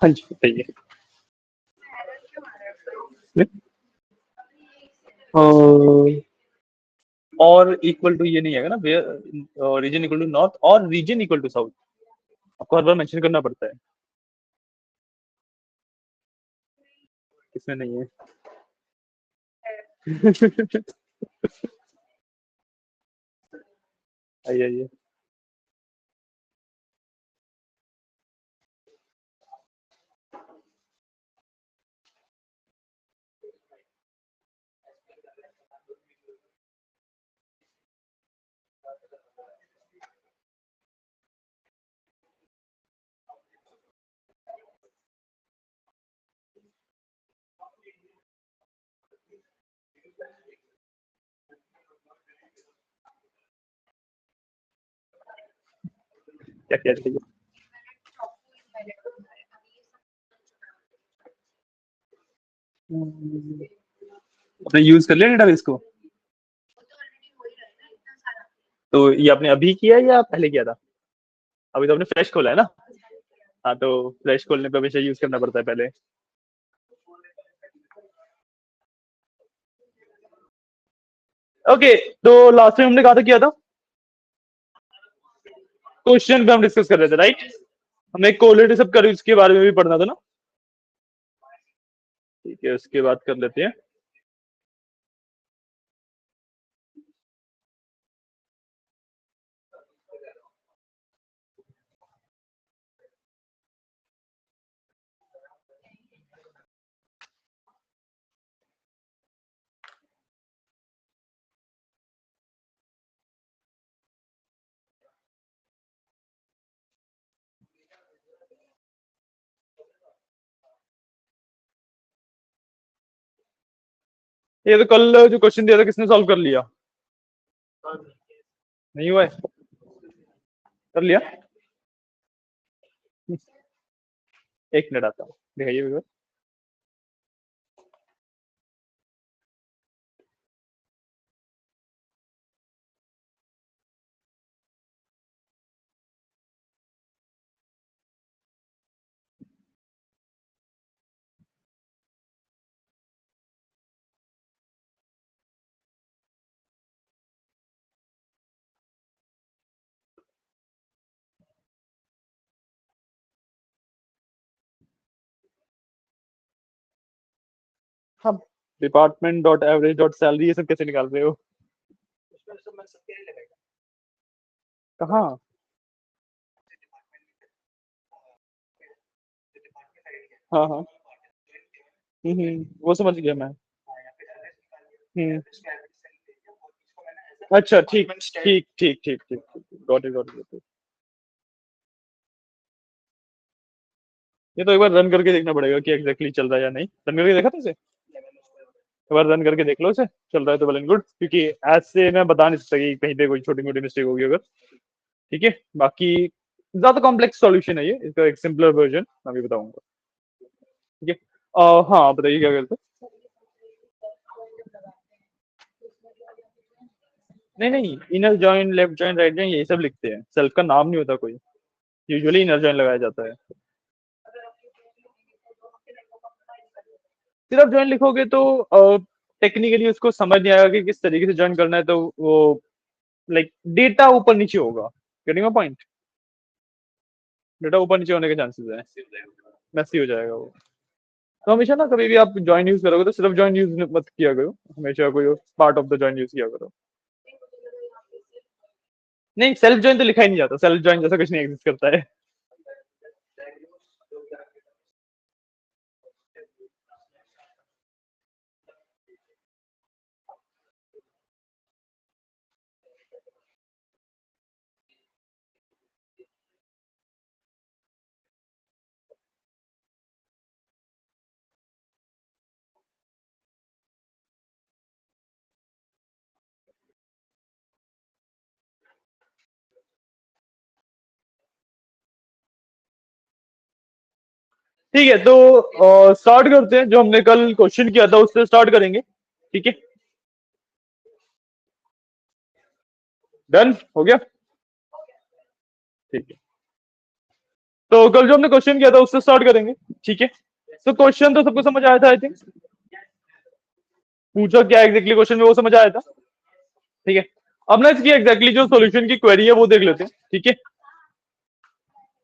हाँ जी बताइए। और इक्वल टू ये नहीं है ना, where region equal to north और रीजन इक्वल टू साउथ, आपको हर बार मेंशन करना पड़ता है। इसमें नहीं है। आइए आइए। क्या क्या चाहिए? आपने यूज कर लिया डेटाबेस को? तो ये आपने अभी किया या पहले किया था? अभी तो आपने फ्रेश खोला है ना? हाँ तो फ्रेश खोलने पे हमेशा यूज करना पड़ता है पहले। ओके, तो लास्ट टाइम हमने कहा था किया था, क्वेश्चन पे हम डिस्कस कर रहे थे राइट? हमें कोलेट सब कर इसके बारे में भी पढ़ना था ना? ठीक है, उसके बाद कर लेते हैं। ये तो कल जो क्वेश्चन दिया था किसने सॉल्व कर लिया? नहीं हुआ है? कर लिया? एक मिनट आता हूँ, दिखाइए एक बार। हाँ, department dot average dot salary ये सब कैसे निकाल रहे हो? कहाँ? हाँ हाँ। वो समझ गया मैं। हम्म। अच्छा ठीक ठीक ठीक ठीक ठीक, गॉट इट गॉट इट। ये तो एक बार रन करके देखना पड़ेगा कि एग्जैक्टली चल रहा है या नहीं। रन करके देखा था इसे? एक बार रन करके देख लो इसे, चल रहा है तो वेल एंड गुड, क्योंकि ऐसे मैं बता नहीं सकता कि कहीं पे कोई छोटी मोटी मिस्टेक होगी अगर। ठीक है, बाकी ज्यादा कॉम्प्लेक्स सॉल्यूशन है ये, इसका एक सिंपलर वर्जन मैं भी बताऊंगा। ठीक है। हाँ बताइए क्या करते हैं? नहीं नहीं, inner join left join right join यही सब लिखते हैं, सेल्फ का नाम नहीं होता कोई। यूजुअली इनर जॉइन लगाया जाता है। सिर्फ ज्वाइन लिखोगे तो टेक्निकली उसको समझ नहीं आएगा कि किस तरीके से ज्वाइन करना है, तो वो लाइक डेटा ऊपर नीचे होगा। Getting my point? डेटा ऊपर नीचे होने के चांसेस है, मैसी हो जाएगा वो। तो हमेशा ना कभी भी आप ज्वाइन यूज करोगे तो सिर्फ ज्वाइन यूज मत किया करो, हमेशा कोई part of the join use किया करो। नहीं, सेल्फ ज्वाइन तो लिखा ही नहीं जाता, सेल्फ ज्वाइन जैसा कुछ नहीं एग्जिस्ट करता है। ठीक है, तो स्टार्ट करते हैं, जो हमने कल क्वेश्चन किया था उससे स्टार्ट करेंगे। ठीक है, डन हो गया। ठीक है। तो कल जो हमने क्वेश्चन किया था उससे स्टार्ट करेंगे, ठीक है। तो क्वेश्चन तो सबको समझ आया था आई थिंक, पूछा क्या एग्जैक्टली क्वेश्चन में वो समझ आया था, ठीक है। अब ना इसकी एग्जैक्टली जो सॉल्यूशन की क्वेरी है वो देख लेते हैं, ठीक है।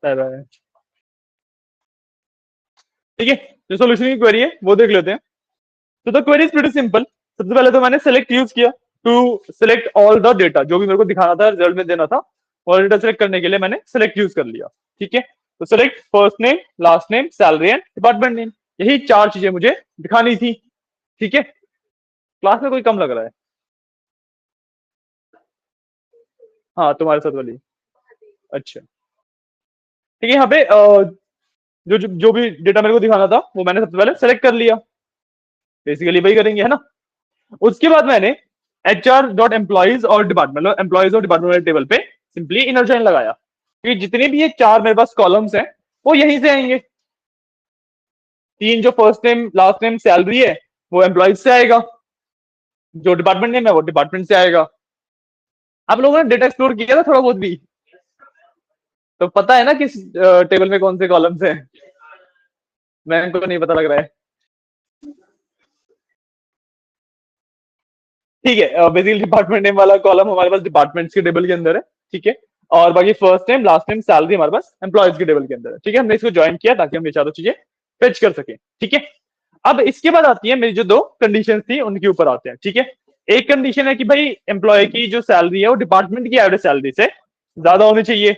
Bye bye. ठीक है, जो सॉल्यूशन की क्वेरी है वो देख लेते हैं। तो the query is pretty simple. सबसे पहले तो मैंने सेलेक्ट यूज किया to select all the data, जो भी मेरे को दिखाना था रिजल्ट में देना था, और डेटा सेलेक्ट करने के लिए मैंने सेलेक्ट यूज कर लिया, ठीक है। तो select first name, last name, salary and department name, यही चार चीजें मुझे दिखानी थी, ठीक है। क्लास में कोई कम लग रहा है? हाँ, तुम्हारे साथ वाली। अच्छा, ठीक है। यहाँ पे जो भी डेटा मेरे को दिखाना था वो मैंने सबसे पहले सेलेक्ट कर लिया, बेसिकली वही करेंगे, है ना। उसके बाद मैंने HR.एम्प्लॉइज और डिपार्टमेंट, एम्प्लॉइज और डिपार्टमेंट वाले टेबल पे सिंपली इनर जॉइन लगाया, क्योंकि जितने भी ये चार मेरे पास कॉलम्स हैं वो यहीं से आएंगे। तीन जो first name, last name, salary है वो एम्प्लॉइज से आएगा, जो डिपार्टमेंट नेम है वो डिपार्टमेंट से आएगा। आप लोगों ने डेटा एक्सप्लोर किया था थोड़ा बहुत भी, तो पता है ना किस टेबल में कौन से कॉलम्स हैं। मैंने को नहीं पता लग रहा है, ठीक है। बेसिकली डिपार्टमेंट नेम वाला कॉलम हमारे पास डिपार्टमेंट्स के टेबल के अंदर है, ठीक है। और बाकी first name, last name, salary हमारे पास एम्प्लॉयज के टेबल के अंदर है, ठीक है। हमने इसको ज्वाइन किया ताकि हम ये चारों चीजें फेच कर सके, ठीक है। अब इसके बाद आती है मेरी जो दो कंडीशन थी उनके ऊपर आते हैं, ठीक है। एक कंडीशन है कि भाई एम्प्लॉय की जो सैलरी है वो डिपार्टमेंट की एवरेज सैलरी से ज्यादा होनी चाहिए,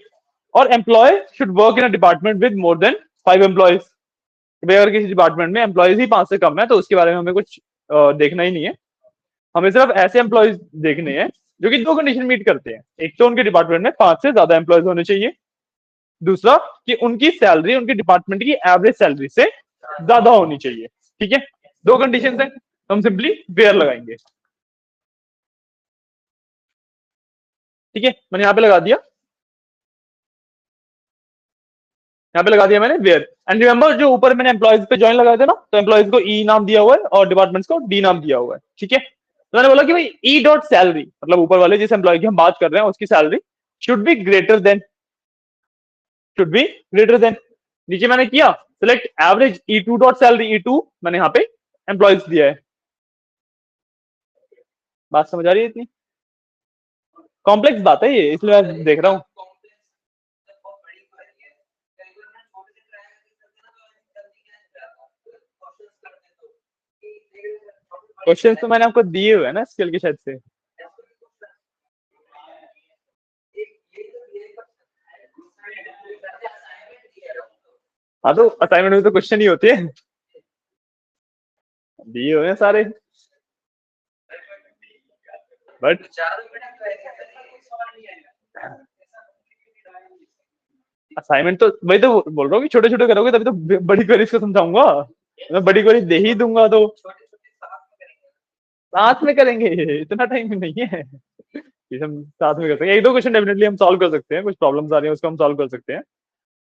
और employ should work in a department with more than 5 employees. भाई अगर किसी डिपार्टमेंट में एम्प्लॉयज ही 5 से कम है तो उसके बारे में हमें कुछ देखना ही नहीं है। हमें सिर्फ ऐसे एम्प्लॉयज देखने हैं जो कि दो कंडीशन मीट करते हैं। एक तो उनके डिपार्टमेंट में 5 से ज्यादा एम्प्लॉयज होने चाहिए, दूसरा कि उनकी सैलरी उनके डिपार्टमेंट की एवरेज सैलरी से ज्यादा होनी चाहिए, ठीक है। दो कंडीशन है, तो हम सिंपली वेयर लगाएंगे, ठीक है। मैंने यहां पे लगा दिया, यहाँ पे लगा दिया मैंने वेयर। एंड रिमेंबर जो ऊपर मैंने एम्प्लॉयज पे ज्वाइन लगाए थे ना, तो एम्प्लॉयज को ई नाम दिया हुआ है और डिपार्टमेंट्स को डी नाम दिया हुआ है, ठीक है। तो मैंने बोला कि भाई ई डॉट सैलरी, मतलब ऊपर वाले जिस एम्प्लॉय की हम बात कर रहे हैं उसकी salary should be greater than, should be greater than. नीचे मैंने किया select average E two dot salary, E two मैंने यहाँ पे एम्प्लॉयज दिया है। बात समझ आ रही है? इतनी कॉम्प्लेक्स बात है ये, इसलिए मैं देख रहा हूँ। क्वेश्चन तो मैंने आपको दिए हुए हैं ना स्किल के शायद से। हाँ, तो असाइनमेंट में तो क्वेश्चन ही होते हैं, दिए हुए हैं सारे, बट असाइनमेंट तो वही तो बोल रहा हूँ कि छोटे छोटे करोगे तभी तो बड़ी क्वेरीज को समझाऊंगा। मैं बड़ी क्वेरी दे ही दूंगा तो साथ में करेंगे, इतना टाइम नहीं है कि हम साथ में कर सकते हैं। एक दो क्वेश्चन डेफिनेटली हम सॉल्व कर सकते हैं, कुछ प्रॉब्लम्स आ रही है उसको हम सॉल्व कर सकते हैं,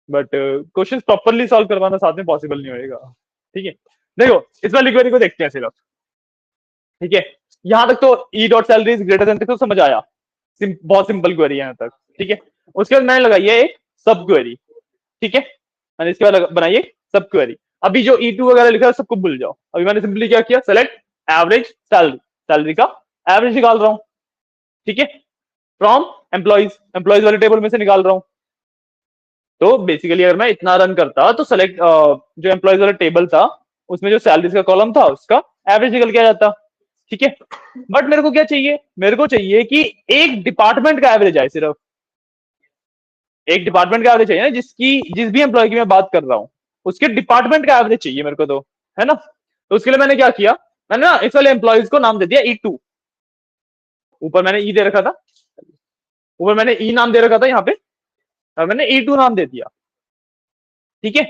बट क्वेश्चन प्रॉपरली सॉल्व करवाना साथ में पॉसिबल नहीं होगा, ठीक है। देखो इस वाली क्वेरी को देखते हैं सिर्फ, ठीक है। यहां तक तो E dot salary is greater than तक तो समझ आया, बहुत सिंपल क्वेरी है यहाँ तक, ठीक है। उसके बाद मैंने लगाई है एक सब क्वेरी, ठीक है। मैंने इसके बाद बनाई एक सब क्वेरी। अभी जो ई टू वगैरह लिखा है सबको भूल जाओ, अभी मैंने सिंपली क्या किया, सेलेक्ट एवरेज सैलरी, सैलरी का एवरेज निकाल रहा हूं, ठीक है, फ्रॉम एम्प्लॉइज, एम्प्लॉइज वाले टेबल में से निकाल रहा हूं। तो बेसिकली अगर मैं इतना रन करता तो सेलेक्ट जो एम्प्लॉइज वाला टेबल था उसमें जो सैलरीज का कॉलम था उसका एवरेज निकल के आ जाता, ठीक है। बट मेरे को क्या चाहिए, मेरे को चाहिए कि एक डिपार्टमेंट का एवरेज आए, सिर्फ एक डिपार्टमेंट का एवरेज चाहिए ना, जिस भी एम्प्लॉय की मैं बात कर रहा हूं उसके डिपार्टमेंट का एवरेज चाहिए मेरे को, तो है ना। तो उसके लिए मैंने क्या किया, मैंने ना इस वाले एम्प्लॉयज को नाम दे दिया E2, ऊपर मैंने ई दे रखा था, ऊपर मैंने ई नाम दे रखा था यहाँ पे, और मैंने E2 नाम दे दिया, ठीक है।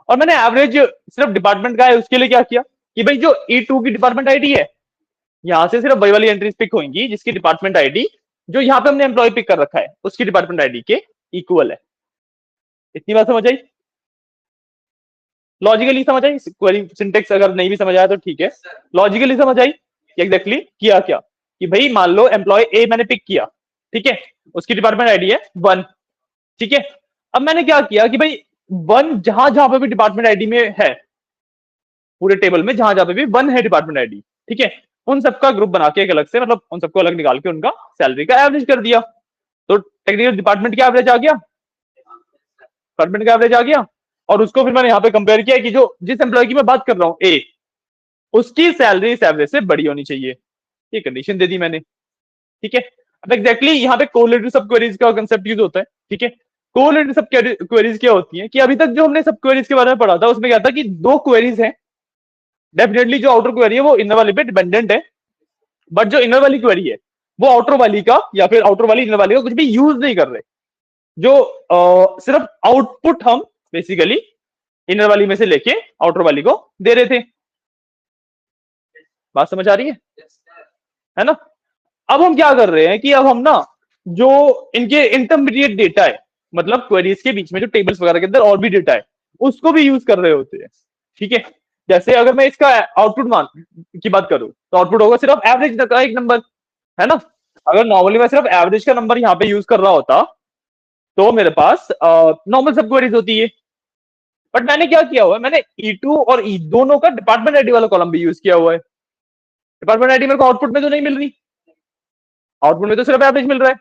और मैंने एवरेज सिर्फ डिपार्टमेंट का है उसके लिए क्या किया कि भाई जो E2 की डिपार्टमेंट आईडी है, यहां से सिर्फ वही वाली एंट्रीज पिक होंगी जिसकी डिपार्टमेंट आईडी जो यहाँ पे हमने एम्प्लॉय पिक कर रखा है उसकी डिपार्टमेंट आईडी के इक्वल है। इतनी बात समझ आई? लॉजिकली समझ आई? क्वेरी सिंटेक्स अगर नहीं भी समझ आया तो ठीक है, लॉजिकली समझ आई कि एग्जैक्टली किया क्या, कि भाई मान लो एम्प्लॉय ए मैंने पिक किया, ठीक है, उसकी डिपार्टमेंट आईडी है 1, ठीक है। अब मैंने क्या किया कि भाई वन जहां जहां पे भी डिपार्टमेंट आईडी में है, पूरे टेबल में जहां जहां पे भी वन है डिपार्टमेंट आईडी, ठीक है, उन सबका ग्रुप बना के एक अलग से, मतलब उन सबको अलग निकाल के उनका सैलरी का एवरेज कर दिया। तो टेक्निकल डिपार्टमेंट का एवरेज आ गया, डिपार्टमेंट का एवरेज आ गया, और उसको फिर मैंने यहाँ पे कंपेयर किया कि जो जिस एम्प्लॉय की मैं बात कर रहा हूँ ए, उसकी सैलरी इस एवरेज से बड़ी होनी चाहिए, ये कंडीशन दे दी मैंने, ठीक है। अब एग्जैक्टली यहाँ पे कोरिलेटिव सब क्वेरीज का कंसेप्ट यूज होता है, ठीक है। कोरिलेटिव सब क्वेरीज क्या होती है कि अभी तक जो हमने सब क्वेरीज के बारे में पढ़ा था उसमें क्या था कि दो क्वेरीज हैं, डेफिनेटली जो आउटर क्वेरी है वो इनर वाली पे डिपेंडेंट है, बट जो इनर वाली क्वेरी है वो आउटर वाली का या फिर आउटर वाली इनर वाली का कुछ भी यूज नहीं कर रहे, जो सिर्फ आउटपुट हम बेसिकली इनर वाली में से लेके आउटर वाली को दे रहे थे। बात समझ आ रही है ना। अब हम क्या कर रहे हैं कि अब हम ना जो इनके इंटरमीडिएट डेटा है, मतलब क्वेरीज के बीच में जो टेबल्स वगैरह के अंदर और भी डेटा है, उसको भी यूज कर रहे होते हैं, ठीक है। जैसे अगर मैं इसका आउटपुट मान की बात करूं तो आउटपुट होगा सिर्फ एवरेज का एक नंबर, है ना। अगर नॉर्मली मैं सिर्फ एवरेज का नंबर यहाँ पे यूज कर रहा होता तो मेरे पास नॉर्मल सब क्वेरीज होती है, बट मैंने क्या किया हुआ है, मैंने E2 और ई दोनों का डिपार्टमेंट आईडी वाला कॉलम भी यूज किया हुआ है। डिपार्टमेंट आईडी मेरे को आउटपुट में तो नहीं मिल रही, आउटपुट में तो सिर्फ एवरेज मिल रहा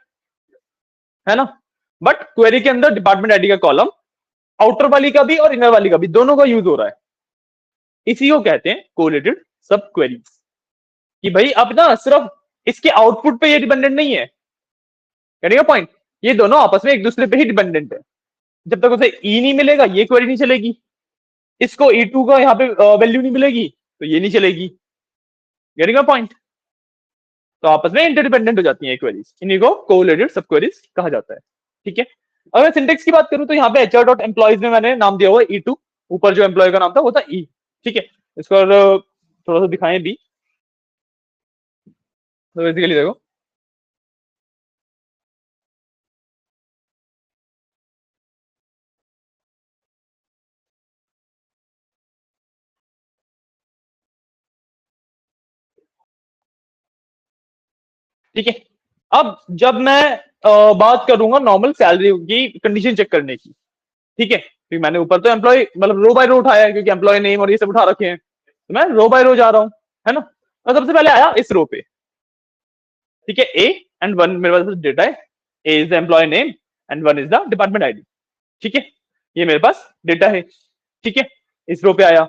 है ना। बट क्वेरी के अंदर डिपार्टमेंट आईडी का कॉलम आउटर वाली का भी और इनर वाली का भी दोनों का यूज हो रहा है, इसी को कहते हैं कोरिलेटेड सब क्वेरीज। कि भाई अब ना सिर्फ इसके आउटपुट पे ये डिपेंडेंट नहीं है, कहने का पॉइंट, ये दोनों आपस में एक दूसरे पे ही डिपेंडेंट है। जब तक उसे ई नहीं मिलेगा ये क्वेरी नहीं चलेगी, इसको E2 का यहाँ पे वैल्यू नहीं मिलेगी तो ये नहीं चलेगी, गेटिंग का पॉइंट। तो आपस में इंटरडिपेंडेंट हो जाती है क्वेरीज, इन्हीं को कोरिलेटेड सब क्वेरीज कहा जाता है, ठीक है। अगर मैं सिंटेक्स की बात करूं तो यहाँ पे एचआर डॉट एम्प्लॉइज में मैंने नाम दिया हुआ है E2, ऊपर जो एम्प्लॉय का नाम था वो था ई, ठीक है। इसको थोड़ा सा दिखाएं भी, तो बेसिकली देखो, ठीक है। अब जब मैं बात करूंगा नॉर्मल सैलरी की कंडीशन चेक करने की, ठीक है, क्योंकि मैंने ऊपर तो एम्प्लॉय मतलब रो बाय रो उठाया है क्योंकि एम्प्लॉय नेम और ये सब उठा रखे हैं, तो मैं रो बाय रो जा रहा हूँ, है ना। और सबसे पहले आया इस रो पे, ठीक है, ए एंड वन मेरे पास डेटा है, A is the employee name and one is the department ID, ठीक है, ये मेरे पास डेटा है, ठीक है। इस रो पे आया,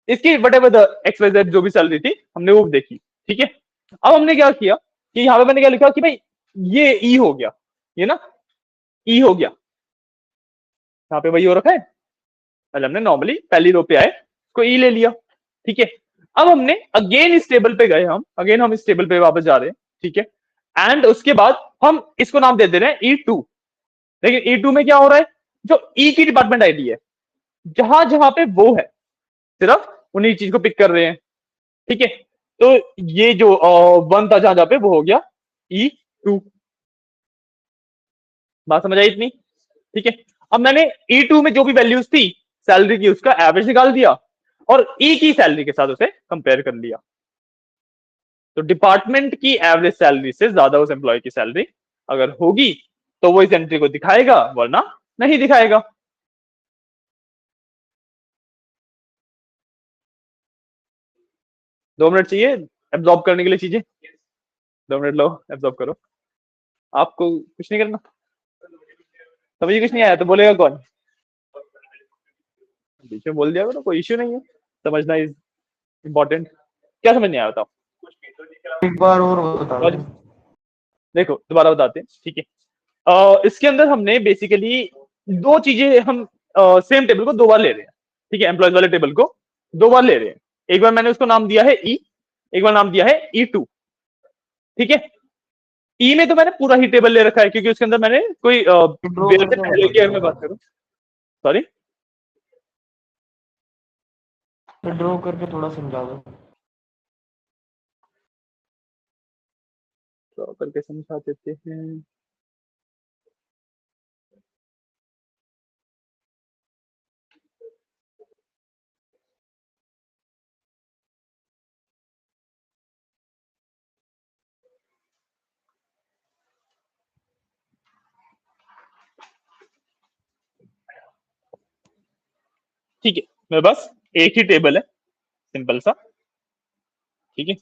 इसकी whatever the X Y Z जो भी सैलरी थी हमने वो देखी, ठीक है। अब हमने क्या किया कि यहाँ पे मैंने क्या लिखा कि भाई ये ई हो गया, ये ना ई हो गया, यहाँ पे वही हो रखा है, मतलब हमने नॉर्मली पहली रो पे आए को ई ले लिया, ठीक है। अब हमने अगेन इस टेबल पे गए, हम अगेन हम इस टेबल पे वापस जा रहे हैं, ठीक है। एंड उसके बाद हम इसको नाम दे दे रहे हैं E2, लेकिन E2 में क्या हो रहा है, जो ई की डिपार्टमेंट आईडी है जहां जहां पे वो है सिर्फ उन्हीं चीज को पिक कर रहे हैं, ठीक है। तो ये जो वन था जहां जहां पे वो हो गया E2, बात समझ आई इतनी, ठीक है। अब मैंने E2 में जो भी वैल्यूज थी सैलरी की उसका एवरेज निकाल दिया और ई की सैलरी के साथ उसे कंपेयर कर लिया, तो डिपार्टमेंट की एवरेज सैलरी से ज्यादा उस एम्प्लॉय की सैलरी अगर होगी तो वो इस एंट्री को दिखाएगा वरना नहीं दिखाएगा। 2 मिनट चाहिए एब्जॉर्ब करने के लिए चीजें, 2 मिनट लो एब्जॉर्ब करो, आपको कुछ नहीं करना, समझिए कुछ नहीं आया तो बोलेगा कौन, बीच में बोल दिया करो, कोई इश्यू नहीं है, समझना इज इम्पोर्टेंट। क्या समझ नहीं आया बताओ, एक बार और बता और दें। देखो दोबारा बताते हैं, ठीक है। इसके अंदर हमने बेसिकली दो चीजें हम सेम टेबल को 2 बार ले रहे हैं, ठीक है, एम्प्लॉयज वाले टेबल को 2 बार ले रहे हैं। एक बार मैंने उसको नाम दिया है ई, एक बार नाम दिया है E2, ठीक है। ई में तो मैंने पूरा ही टेबल ले रखा है क्योंकि उसके अंदर मैंने कोई ड्रॉ वेयर से करके पहले बता की अगर दो, मैं बात करूं, सॉरी, ड्रॉ करके थोड़ा समझा दो। तो करके समझा देते हैं। ठीक है, मेरे पास एक ही टेबल है, सिंपल सा। ठीक है,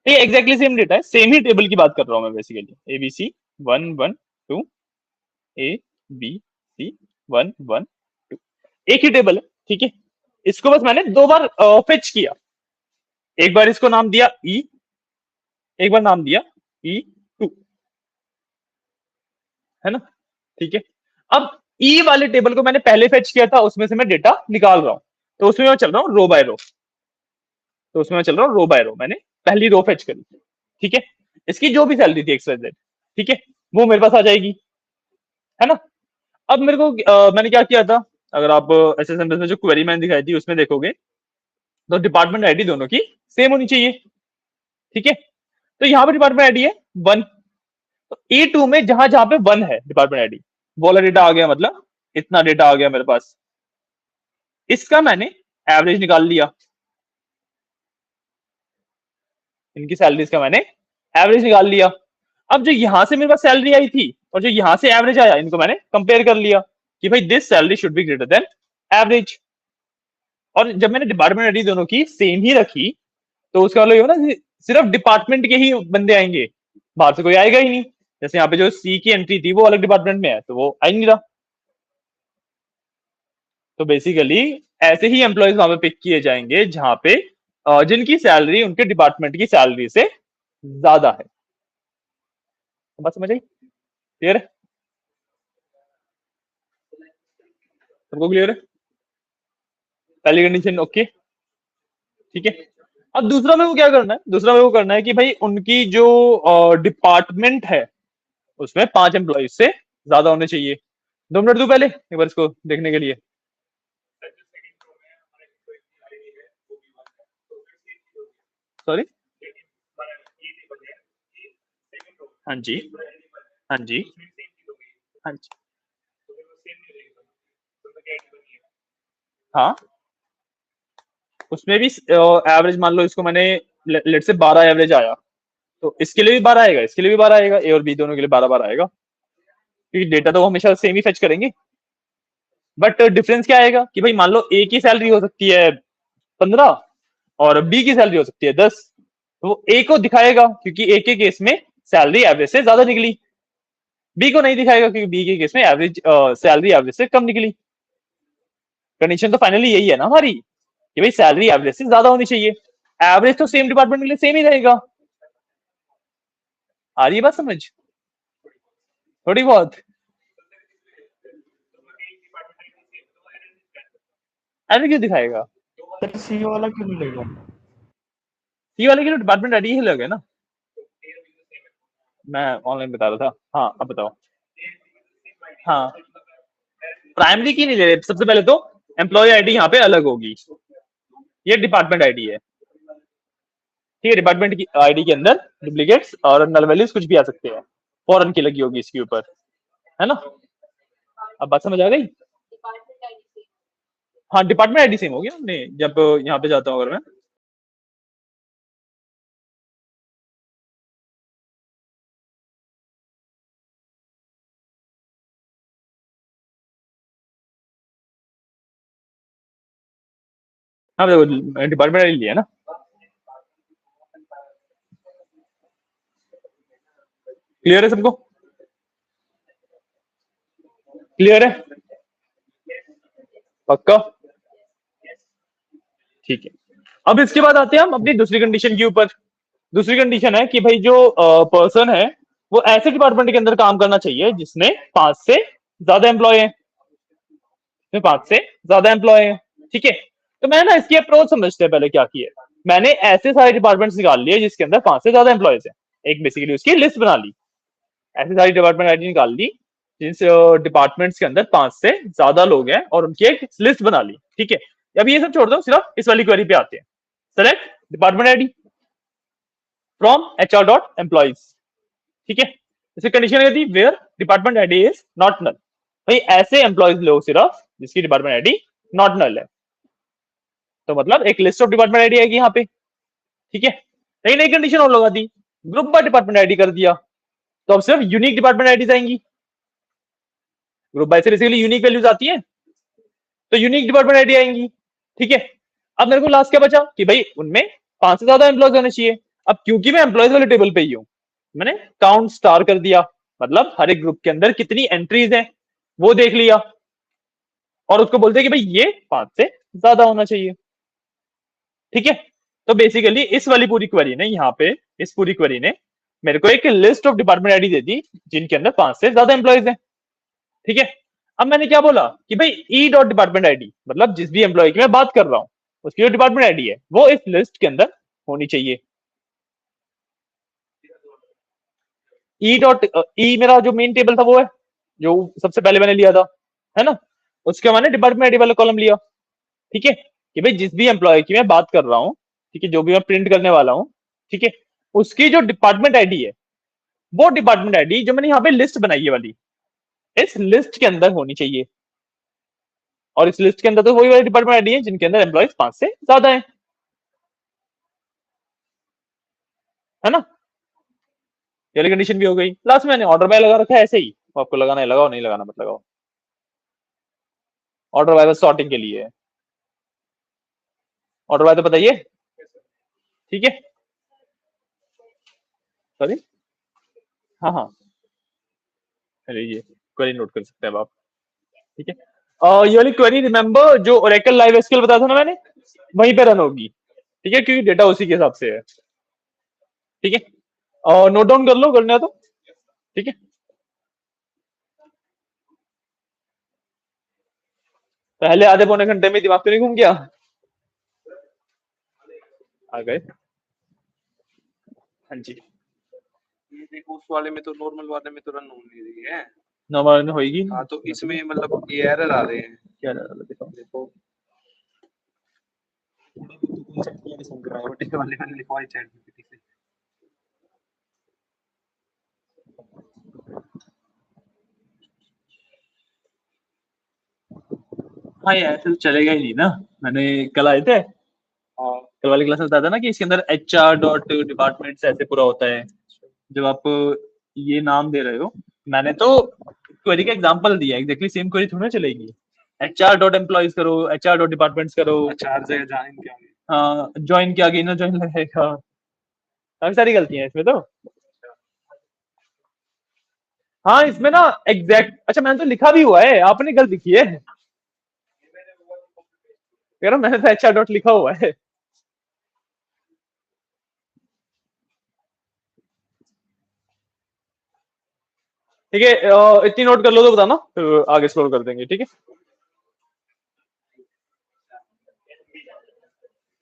ये एग्जैक्टली सेम डेटा है, सेम ही टेबल की बात कर रहा हूं मैं बेसिकली। ABC 1 1 2, ABC 1 1 2, एक ही टेबल है। ठीक है, इसको बस मैंने दो बार फेच किया। एक बार इसको नाम दिया E, एक बार नाम दिया E2, है ना। ठीक है, अब E वाले टेबल को मैंने पहले फेच किया था, उसमें से मैं डेटा निकाल रहा हूं, तो उसमें मैं चल रहा हूँ रो बाय रो। तो उसमें मैं चल रहा हूँ रो बाय रो, मैंने पहली रो फेच करी। ठीक है, इसकी जो भी सैलरी थी XYZ, ठीक है, वो मेरे पास आ जाएगी, है ना। अब मेरे को मैंने क्या किया था, अगर आप SSMS में जो क्वेरी मैंने दिखाई थी उसमें देखोगे, तो डिपार्टमेंट आईडी दोनों की सेम होनी चाहिए। ठीक है, तो यहाँ पे डिपार्टमेंट आईडी है 1, तो E2 में जहां जहां पे 1 है डिपार्टमेंट आईडी, वो वाला डेटा आ गया, मतलब इतना डेटा आ गया मेरे पास। इसका मैंने एवरेज निकाल लिया, इनकी सैलरीज का मैंने एवरेज निकाल लिया। अब जो यहां से मेरे पास सैलरी आई थी और जो यहां से एवरेज आया, इनको मैंने कंपेयर कर लिया कि भाई this salary should be greater then average. और जब मैंने डिपार्टमेंट आईडी दोनों की सेम ही रखी, तो उसका मतलब ये हो ना, सिर्फ डिपार्टमेंट के ही बंदे आएंगे, बाहर से कोई आएगा ही नहीं। जैसे यहाँ पे जो C की एंट्री थी वो अलग डिपार्टमेंट में है, तो वो आ ही नहीं रहा। तो बेसिकली ऐसे ही एम्प्लॉयज वहां पे पिक किए जाएंगे जहां पे जिनकी सैलरी उनके डिपार्टमेंट की सैलरी से ज्यादा है। बात समझ आई? क्लियर है? सबको क्लियर है? पहली कंडीशन ओके। ठीक है, अब दूसरा मेरे को क्या करना है, दूसरा मेरे को करना है कि भाई उनकी जो डिपार्टमेंट है उसमें 5 एम्प्लॉयज से ज्यादा होने चाहिए। 2 मिनट दो पहले एक बार इसको देखने के लिए। सॉरी, हाँ जी, हाँ जी, हाँ जी, हाँ, उसमें भी एवरेज मान लो इसको मैंने लेट से 12 एवरेज आया, तो इसके लिए भी 12 आएगा, इसके लिए भी 12 आएगा, A और B दोनों के लिए 12 12 आएगा, क्योंकि डेटा तो वो हमेशा सेम ही फेच करेंगे। बट डिफरेंस क्या आएगा कि भाई मान लो A की सैलरी हो सकती है 15 और B की सैलरी हो सकती है 10, तो वो A को दिखाएगा क्योंकि A के केस में सैलरी एवरेज से ज्यादा निकली, B को नहीं दिखाएगा क्योंकि B के केस में एवरेज सैलरी एवरेज से कम निकली। कंडीशन तो फाइनली यही है ना हमारी कि भाई सैलरी एवरेज से ज्यादा होनी चाहिए। एवरेज तो सेम डिपार्टमेंट के लिए सेम ही रहेगा। आ रही है बात समझ? थोड़ी बहुत। ऐसे क्यों दिखाएगा? सर C वाला क्यों नहीं लेगा? C वाले के लिए डिपार्टमेंट आईडी ही लगे ना। मैं ऑनलाइन बता रहा था। हाँ अब बताओ। हाँ, प्राइमरी की नहीं ले रहे, सबसे पहले तो एम्प्लॉय आईडी यहाँ पे अलग होगी, ये डिपार्टमेंट आईडी है। ठीक है, डिपार्टमेंट की आईडी के अंदर डुप्लीकेट्स और नल वैल्यूज कुछ भी आ सकते हैं, फॉरन की लगी होगी इसके ऊपर, है ना। अब बात समझ आ गई? हाँ, डिपार्टमेंट आईडी सेम होगी हमने जब यहाँ पे जाता हूँ अगर मैं। हाँ देखो, डिपार्टमेंट आईडी लिया ना। क्लियर है सबको? क्लियर है? पक्का? ठीक है, अब इसके बाद आते हैं हम अपनी दूसरी कंडीशन के ऊपर। दूसरी कंडीशन है कि भाई जो पर्सन है वो ऐसे डिपार्टमेंट के अंदर काम करना चाहिए जिसमें 5 से ज्यादा एम्प्लॉय है, जिसमें 5 से ज्यादा एम्प्लॉय है। ठीक है, तो मैं ना इसकी अप्रोच समझते हैं पहले क्या की है। मैंने ऐसे सारे डिपार्टमेंट्स निकाल लिए जिसके अंदर 5 से ज्यादा एम्प्लॉयज है, एक बेसिकली उसकी लिस्ट बना ली। ऐसे सारी डिपार्टमेंट आईडी निकाल ली जिन डिपार्टमेंट्स के अंदर 5 से ज्यादा लोग हैं और उनकी एक लिस्ट बना ली। ठीक है, अब ये सब छोड़ दो, सिर्फ इस वाली क्वेरी पे आते हैं। Select department ID from HR.employees। ठीक है, इसे कंडीशन है दी where department ID is not null. भाई ऐसे एम्प्लॉयज लो सिर्फ जिसकी डिपार्टमेंट आईडी नॉट नल है, तो मतलब एक लिस्ट ऑफ डिपार्टमेंट आईडी आएगी यहाँ पे। ठीक है, नई नई कंडीशन और लगा दी, ग्रुप बाय डिपार्टमेंट आईडी कर दिया, तो अब सिर्फ यूनिक डिपार्टमेंट आईडीज आएंगी। ग्रुप बाय से बेसिकली यूनिक वैल्यूज आती है, तो यूनिक डिपार्टमेंट आईडी आएंगी। ठीक है, अब मेरे को लास्ट क्या बचा कि भाई उनमें 5 से ज्यादा एम्प्लॉयज होने चाहिए। अब क्योंकि मैं एम्प्लॉयज वाले टेबल पे ही हूं, मैंने काउंट स्टार कर दिया, मतलब हर एक ग्रुप के अंदर कितनी एंट्रीज हैं वो देख लिया, और उसको बोलते हैं कि भाई ये 5 से ज्यादा होना चाहिए। ठीक है, तो बेसिकली इस वाली पूरी क्वेरी ने यहाँ पे, इस पूरी क्वेरी ने मेरे को एक लिस्ट ऑफ डिपार्टमेंट आईडी दे दी जिनके अंदर 5 से ज्यादा एम्प्लॉयज हैं। ठीक है, अब मैंने क्या बोला कि भाई ई डॉट डिपार्टमेंट आईडी, मतलब जिस भी एम्प्लॉय की मैं बात कर रहा हूं उसकी जो डिपार्टमेंट आईडी है वो इस लिस्ट के अंदर होनी चाहिए। ई डॉट ई मेरा जो मेन टेबल था वो है जो सबसे पहले मैंने लिया था, है ना, उसके मैंने डिपार्टमेंट आईडी वाला कॉलम लिया। ठीक है, कि भाई जिस भी एम्प्लॉय की मैं बात कर रहा हूँ, ठीक है, जो भी मैं प्रिंट करने वाला हूँ, ठीक है, उसकी जो डिपार्टमेंट आईडी है वो डिपार्टमेंट आईडी जो मैंने यहाँ पे लिस्ट बनाई है वाली, इस लिस्ट के अंदर होनी चाहिए। और इस लिस्ट के अंदर तो वही वाली डिपार्टमेंट आईडी है जिनके अंदर एम्प्लॉयज 5 से ज्यादा है, है ना। ये वाली कंडीशन भी हो गई। लास्ट में मैंने ऑर्डर बाय लगा रखा है ऐसे ही, वो आपको लगाना है लगाओ, नहीं लगाना मत लगाओ। ऑर्डर बाय बस सॉर्टिंग के लिए है। ऑर्डर बाय तो बताइए। ठीक है, सॉरी, हाँ हाँ, लीजिए, क्वेरी नोट कर सकते हैं अब आप। ठीक है, ये वाली क्वेरी रिमेंबर जो ओरेकल लाइव एसक्यूएल बताया था ना मैंने, वहीं पे रन होगी। ठीक है, क्योंकि डेटा उसी के हिसाब से है। ठीक है, और नोट डाउन कर लो करना है तो। ठीक है, पहले आधे पौने घंटे में दिमाग तो नहीं घूम गया? आ गए, हाँ जी। ये देखो उस वाले में तो नॉर्मल वाले में तो रन हो नहीं रही है। नॉर्मल होगी। हाँ तो इसमें मतलब ये एरर आ रहे हैं। क्या देखो, देखो वाले मैंने लिखवाई चैट जीपीटी से। हाँ ये ऐसे तो चलेगा ही नहीं ना। मैंने कल आए थे, कल वाली क्लास में बताया था ना कि इसके अंदर HR डॉट डिपार्टमेंट से ऐसे पूरा होता है। जब आप ये नाम दे रहे हो, मैंने तो क्वेरी का एग्जांपल दिया, एग्जैक्टली सेम क्वेरी थोड़ी ना चलेगी। HR डॉट एम्प्लॉइज करो, HR डॉट डिपार्टमेंट्स करो, चार जगह ज्वाइन क्या हाँ ज्वाइन किया गया ना ज्वाइन लगेगा, काफी सारी गलतियां हैं इसमें तो। हाँ इसमें ना एग्जैक्ट, अच्छा मैंने तो लिखा भी हुआ है, आपने गलत लिखी है। कह रहा हूं, मैंने तो HR डॉट लिखा हुआ है। ठीक है, इतनी नोट कर लो तो बताना, फिर आगे एक्सप्लोर कर देंगे। ठीक है,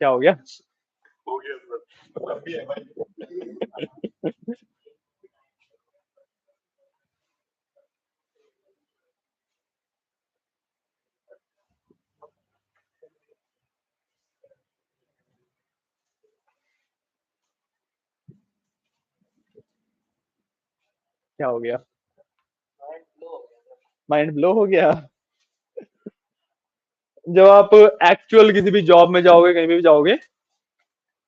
क्या हो गया? हो गया क्या हो गया? माइंड ब्लो हो गया। जब आप एक्चुअल किसी भी जॉब में जाओगे, कहीं भी जाओगे,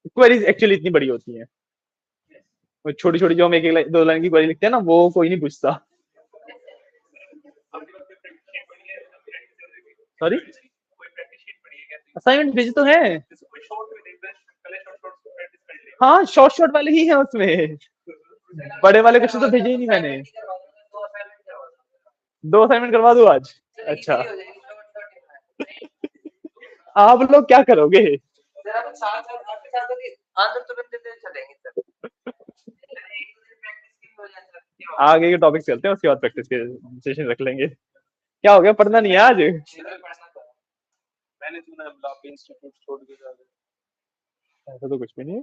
क्वेरीज एक्चुअली इतनी बड़ी होती हैं। छोटी छोटी जो हम एक एक दो लाइन की क्वेरी लिखते हैं ना, वो कोई नहीं पूछता। सॉरी, असाइनमेंट भेजे तो है। हाँ शॉर्ट शॉर्ट वाले ही हैं उसमें, बड़े वाले क्वेश्चन तो भेजे ही नहीं मैंने। 2 असाइनमेंट करवा दूं आज? अच्छा, आप लोग क्या करोगे? आगे के टॉपिक चलते हैं, उसके बाद प्रैक्टिस के सेशन रख लेंगे। क्या हो गया, पढ़ना नहीं है आज? मैंने सुना है ब्लॉक इंस्टीट्यूट छोड़ के जा रहे ऐसा तो कुछ भी नहीं है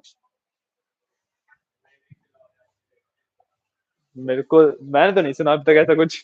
मेरे को, मैंने तो नहीं सुना अब तक ऐसा कुछ।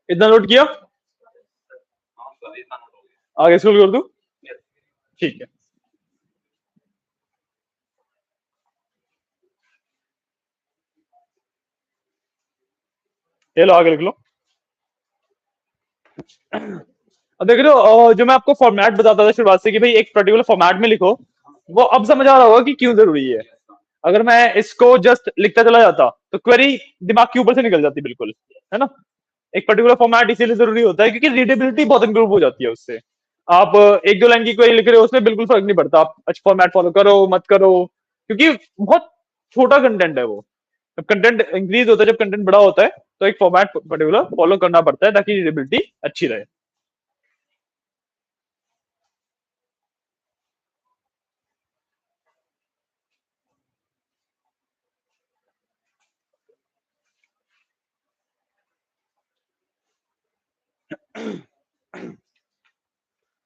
इतना नोट किया, हाँ तो इतना नोट हो गया। आगे स्क्रॉल कर दूं? ठीक है, ये लो आगे लिख लो। अब देख रहे हो जो मैं आपको फॉर्मेट बताता था शुरुआत से कि भाई एक पर्टिकुलर फॉर्मेट में लिखो, वो अब समझ आ रहा होगा कि क्यों जरूरी है। अगर मैं इसको जस्ट लिखता चला जाता तो क्वेरी दिमाग के ऊपर से निकल जाती बिल्कुल, है ना। एक पर्टिकुलर फॉर्मेट इसीलिए जरूरी होता है क्योंकि रीडेबिलिटी बहुत इंप्रूव हो जाती है उससे। आप एक दो लाइन की क्वेरी लिख रहे हो उसमें बिल्कुल फर्क नहीं पड़ता, आप अच्छा फॉर्मेट फॉलो करो मत करो, क्योंकि बहुत छोटा कंटेंट है वो। जब कंटेंट इंक्रीज होता है, जब कंटेंट बड़ा होता है, तो एक फॉर्मेट पर्टिकुलर फॉलो करना पड़ता है ताकि रीडेबिलिटी अच्छी रहे।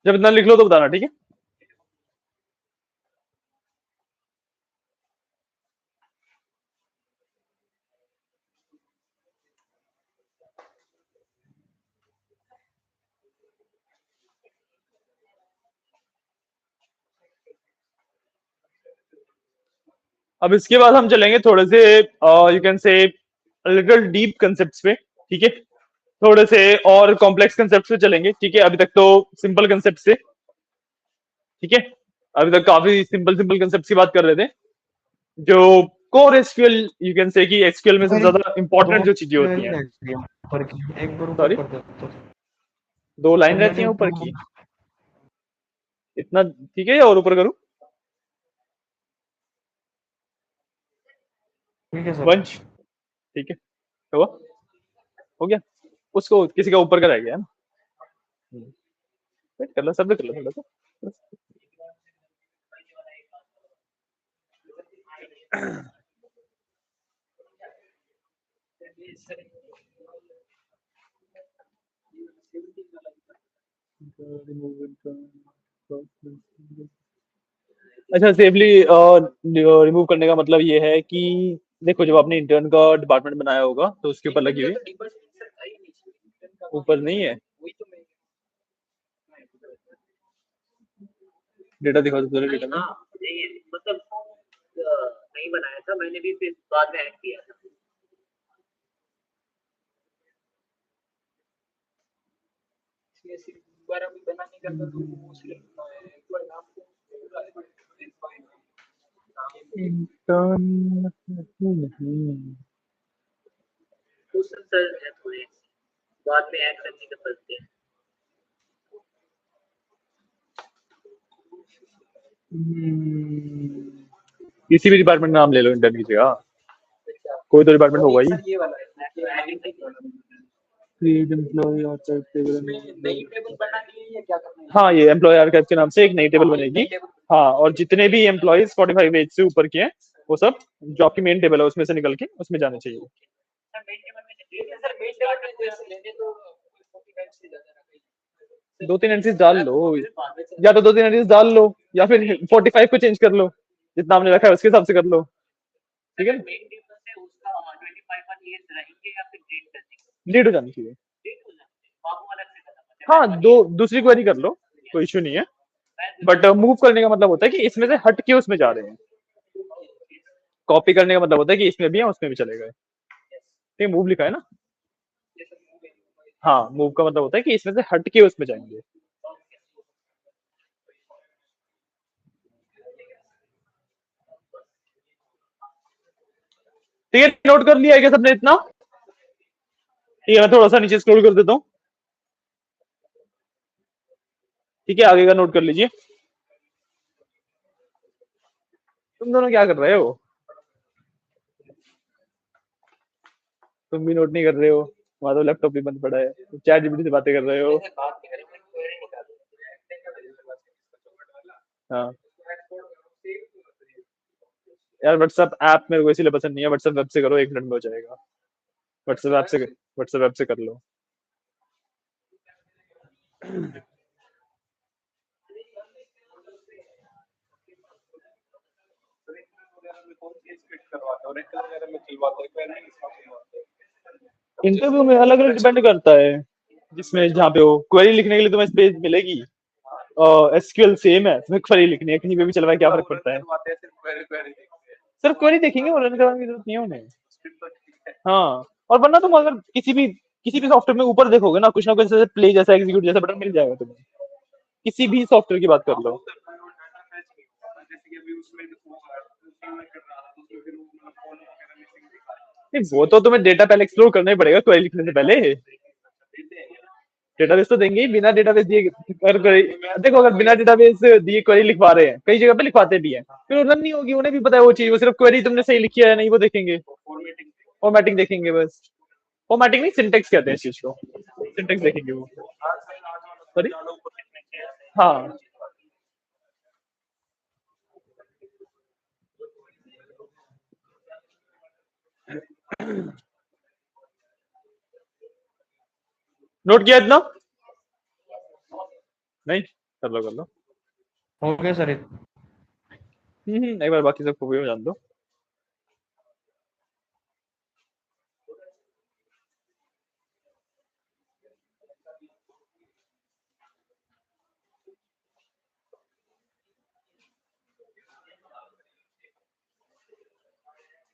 जब इतना लिख लो तो बताना, ठीक है। अब इसके बाद हम चलेंगे थोड़े से you can say little deep concepts पे, ठीक है। थोड़े से और कॉम्प्लेक्स कंसेप्ट्स पे चलेंगे, ठीक है। अभी तक तो सिंपल कंसेप्ट से, ठीक है। अभी तक काफी सिंपल सिंपल कंसेप्ट की बात कर रहे थे, जो core SQL you can say कि एसक्यूएल में सबसे मेरी ज्यादा इंपॉर्टेंट दो जो चीजें होती लाइन हैं। रह गई है ऊपर की, एक बार ऊपर सॉरी, कर दो तो। दो तो लाइन रहती मेरी हैं ऊपर दो, की, इतना ठीक है, या और ऊपर करूं? ठीक है सर। वंश, ठीक है, हुआ, हो गया। उसको किसी का ऊपर का रह गया है ना। वेट कर लो, सब कर लो थोड़ा सा। अच्छा, सेफली रिमूव करने का मतलब ये है कि देखो, जब आपने इंटर्न का डिपार्टमेंट बनाया होगा तो उसके ऊपर लगी हुई, ऊपर नहीं है डेटा, दिखाओ तो डेटा में। हाँ, नहीं मतलब नहीं बनाया था मैंने भी, फिर बाद में ऐड किया था। दोबारा भी बनाने का तो वो सिर्फ एक बार नाम को इंटर्न क्वेश्चन सर है थोड़े, बाद में ऐड करने के पड़ते हैं। किसी भी डिपार्टमेंट नाम ले लो इंटर्न की जगह, कोई तो डिपार्टमेंट होगा ही। ये वाला है क्रिएट एम्प्लॉय और टेबल, नई टेबल बनानी है या क्या करना है? हाँ, ये एम्प्लॉय आर्काइव के नाम से एक नई टेबल बनेगी। हाँ, और जितने भी एम्प्लॉयज 45 एज से ऊपर के हैं वो सब जो आपकी मेन टेबल है उसमें से निकल के उसमें जाने चाहिए। सर मेन टेबल में सर मेन टेबल में जैसे लेने तो 45 से ज्यादा रखेंगे। दो तीन एंट्रीज डाल लो, या तो दो तीन एंट्रीज डाल लो या फिर 45 को चेंज कर लो, जितना आपने रखा है उसके हिसाब से कर लो, ठीक है ना। मेन टेबल से उसका 25 पर ये रहेंगे या फिर डेट कर देंगे? लीड हो जानी चाहिए। डेट हो जाती है, बाबू अलग से करना पड़ता है। हाँ, दो दूसरी क्वेरी कर लो, कोई इशू नहीं है। बट मूव करने का मतलब होता है कि इसमें से हट के उसमें जा रहे हैं। कॉपी करने का मतलब होता है कि इसमें भी है उसमें भी चले गए। ठीक है, मूव लिखा है ना। हाँ, मूव का मतलब होता है कि इसमें से हट के उसमें जाएंगे। ठीक है, नोट कर लिया है क्या सबने इतना? ठीक है, मैं थोड़ा सा नीचे स्क्रॉल कर देता हूँ। ठीक है, आगे का नोट कर लीजिए। तुम दोनों क्या कर रहे हो? तुम भी नोट नहीं कर रहे हो, वहां तो लैपटॉप भी बंद पड़ा है, चैट जीपीटी से बातें कर रहे हो। हाँ यार, व्हाट्सएप ऐप मेरे को इसीलिए पसंद नहीं है। व्हाट्सएप वेब से करो, 1 मिनट में हो जाएगा। व्हाट्सएप ऐप से कर लो। इंटरव्यू में अलग अलग डिपेंड करता है, जिसमें जहाँ पे हो क्वेरी लिखने के लिए तुम्हें स्पेस मिलेगी। एसक्यूएल सेम है, तुम्हें क्वेरी लिखनी है कहीं पे भी चलवाए, क्या फर्क पड़ता है। सिर्फ क्वेरी देखेंगे और रन करवाने की जरूरत नहीं है उन्हें। हाँ, और वरना तुम अगर किसी भी सॉफ्टवेयर में ऊपर देखोगे ना कुछ ऐसे प्ले जैसा एग्जीक्यूट जैसा बटन मिल जाएगा तुम्हें, किसी भी सॉफ्टवेयर की बात कर लो। जैसे कि अभी उसमें उसी में कर रहा था तो उसमें फिर वो मतलब कॉलम वगैरह मिसिंग दिखा रहा नहीं, वो तो तुम्हें डेटा पहले एक्सप्लोर करना ही पड़ेगा क्वेरी लिखने से पहले। डेटाबेस तो देंगे ही, बिना डेटाबेस दिए देखो अगर बिना डेटाबेस दिए क्वेरी लिखवा रहे हैं, कई जगह पे लिखवाते भी हैं, फिर वो रन नहीं होगी, उन्हें भी पता है वो चीज, वो सिर्फ क्वेरी तुमने सही लिखी है नहीं वो देखेंगे, फॉर्मेटिंग फॉर्मेटिंग देखेंगे बस। फॉर्मेटिंग नहीं, सिंटेक्स कहते हैं इस चीज को, सिंटेक्स देखेंगे वो। सॉरी, हाँ नोट किया इतना? नहीं, कर लो कर लो। हो गया सर। एक बार बाकी सबको भी जान दो।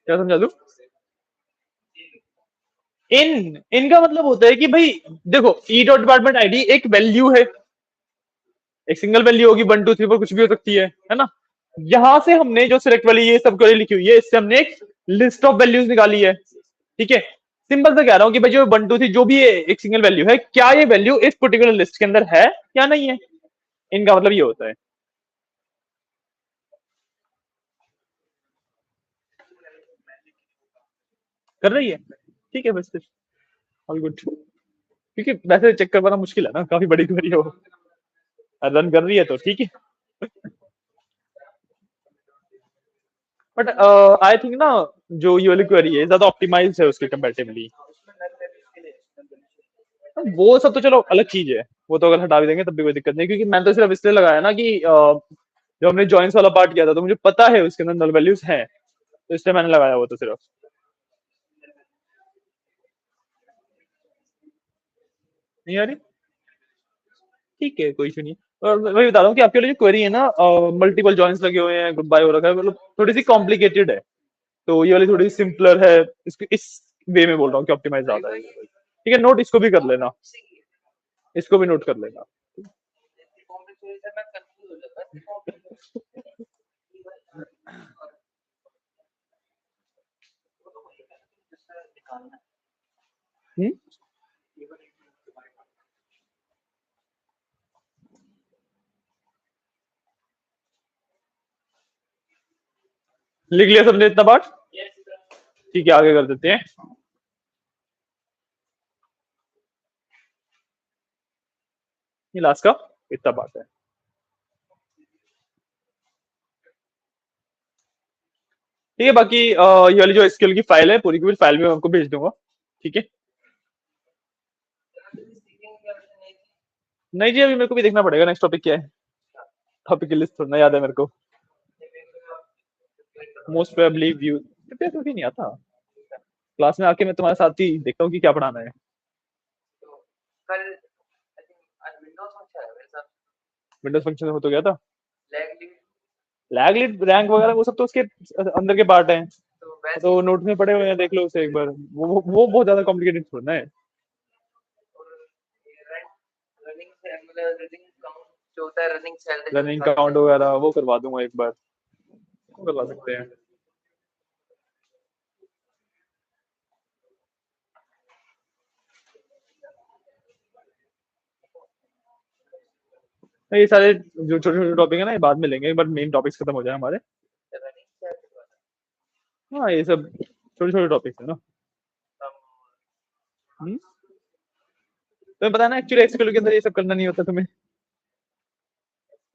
क्या समझा दूं? इनका मतलब होता है कि भाई देखो ई डॉट डिपार्टमेंट आईडी एक वैल्यू है, एक सिंगल वैल्यू होगी, 1 2 3 4 कुछ भी हो सकती है ना। यहां से हमने जो सिलेक्ट वाली ये सब क्वेरी लिखी हुई है, इससे हमने एक लिस्ट ऑफ वैल्यूज निकाली है, ठीक है। सिंपल से कह रहा हूं कि भाई जो 1 2 3 जो भी एक सिंगल वैल्यू है, क्या ये वैल्यू इस पर्टिकुलर लिस्ट के अंदर है या नहीं है, इनका मतलब ये होता है। कर रही है, ठीक है बस, ऑल गुड। क्योंकि वैसे चेक कर पाना मुश्किल है ना, काफी बड़ी क्वेरी है वो, रन कर रही है तो ठीक है। बट आई थिंक ना जो ये वाली क्वेरी है ज्यादा ऑप्टिमाइज है उसके कंपैरेटिवली। वो सब तो चलो अलग चीज है, वो तो अगर हटा भी देंगे तब भी कोई दिक्कत नहीं, क्योंकि मैंने तो सिर्फ इसलिए लगाया ना कि जब हमने जॉइंस वाला पार्ट किया था तो मुझे पता है उसके अंदर नल वैल्यूज हैं, तो इसलिए मैंने लगाया वो तो सिर्फ। नहीं आ रही, ठीक है कोई इशू नहीं। और मैं वही बता रहा हूँ कि आपके लिए जो क्वेरी है ना, मल्टीपल जॉइंस लगे हुए हैं, गुड बाय हो रखा है, मतलब थोड़ी सी कॉम्प्लिकेटेड है, तो ये वाली थोड़ी सिंपलर है। इस वे में बोल रहा हूँ कि ऑप्टिमाइज ज्यादा है, ठीक है। नोट इसको भी कर लेना, इसको भी नोट कर लेना। कॉम्प्लिकेशन में कंफ्यूज हो जाता है। हम्म, लिख लिया सबने इतना पार्ट? ठीक है आगे कर देते हैं। ये लास्ट का इतना पार्ट है, ठीक है। बाकी ये वाली जो एसक्यूएल की फाइल है पूरी की पूरी फाइल में आपको भेज दूंगा, ठीक है। नहीं जी, अभी मेरे को भी देखना पड़ेगा नेक्स्ट टॉपिक क्या है, टॉपिक की लिस्ट थोड़ा याद है मेरे को। मोस्ट प्रोबेबली व्यू पेपर तो नहीं आता, क्लास में आके मैं तुम्हारे साथ ही देखता हूँ कि क्या पढ़ाना है। कल आई थिंक आज विंडोज फंक्शन है मेरे साथ, विंडोज फंक्शन हो तो गया था, लैग लैग लिट रैंक वगैरह वो सब तो उसके अंदर के पार्ट हैं, तो वैसे तो नोट में पड़े हुए हैं, देख लो उसे एक बार। वो बहुत ज्यादा कॉम्प्लिकेटेड थोड़ा है। रनिंग से मतलब रनिंग काउंट जो होता है, रनिंग सेल रनिंग काउंट वगैरह वो करवा दूंगा एक बार, वो करवा सकते हैं। ये सारे जो छोटे छोटे टॉपिक है ना ये बाद में लेंगे, एक बार मेन टॉपिक्स खत्म हो जाए हमारे। रनिंग सेल हाँ ये सब छोटे छोटे टॉपिक्स है ना। तुम्हें पता है ना एक्चुअली एसक्यूएल के अंदर ये सब करना नहीं होता तुम्हें,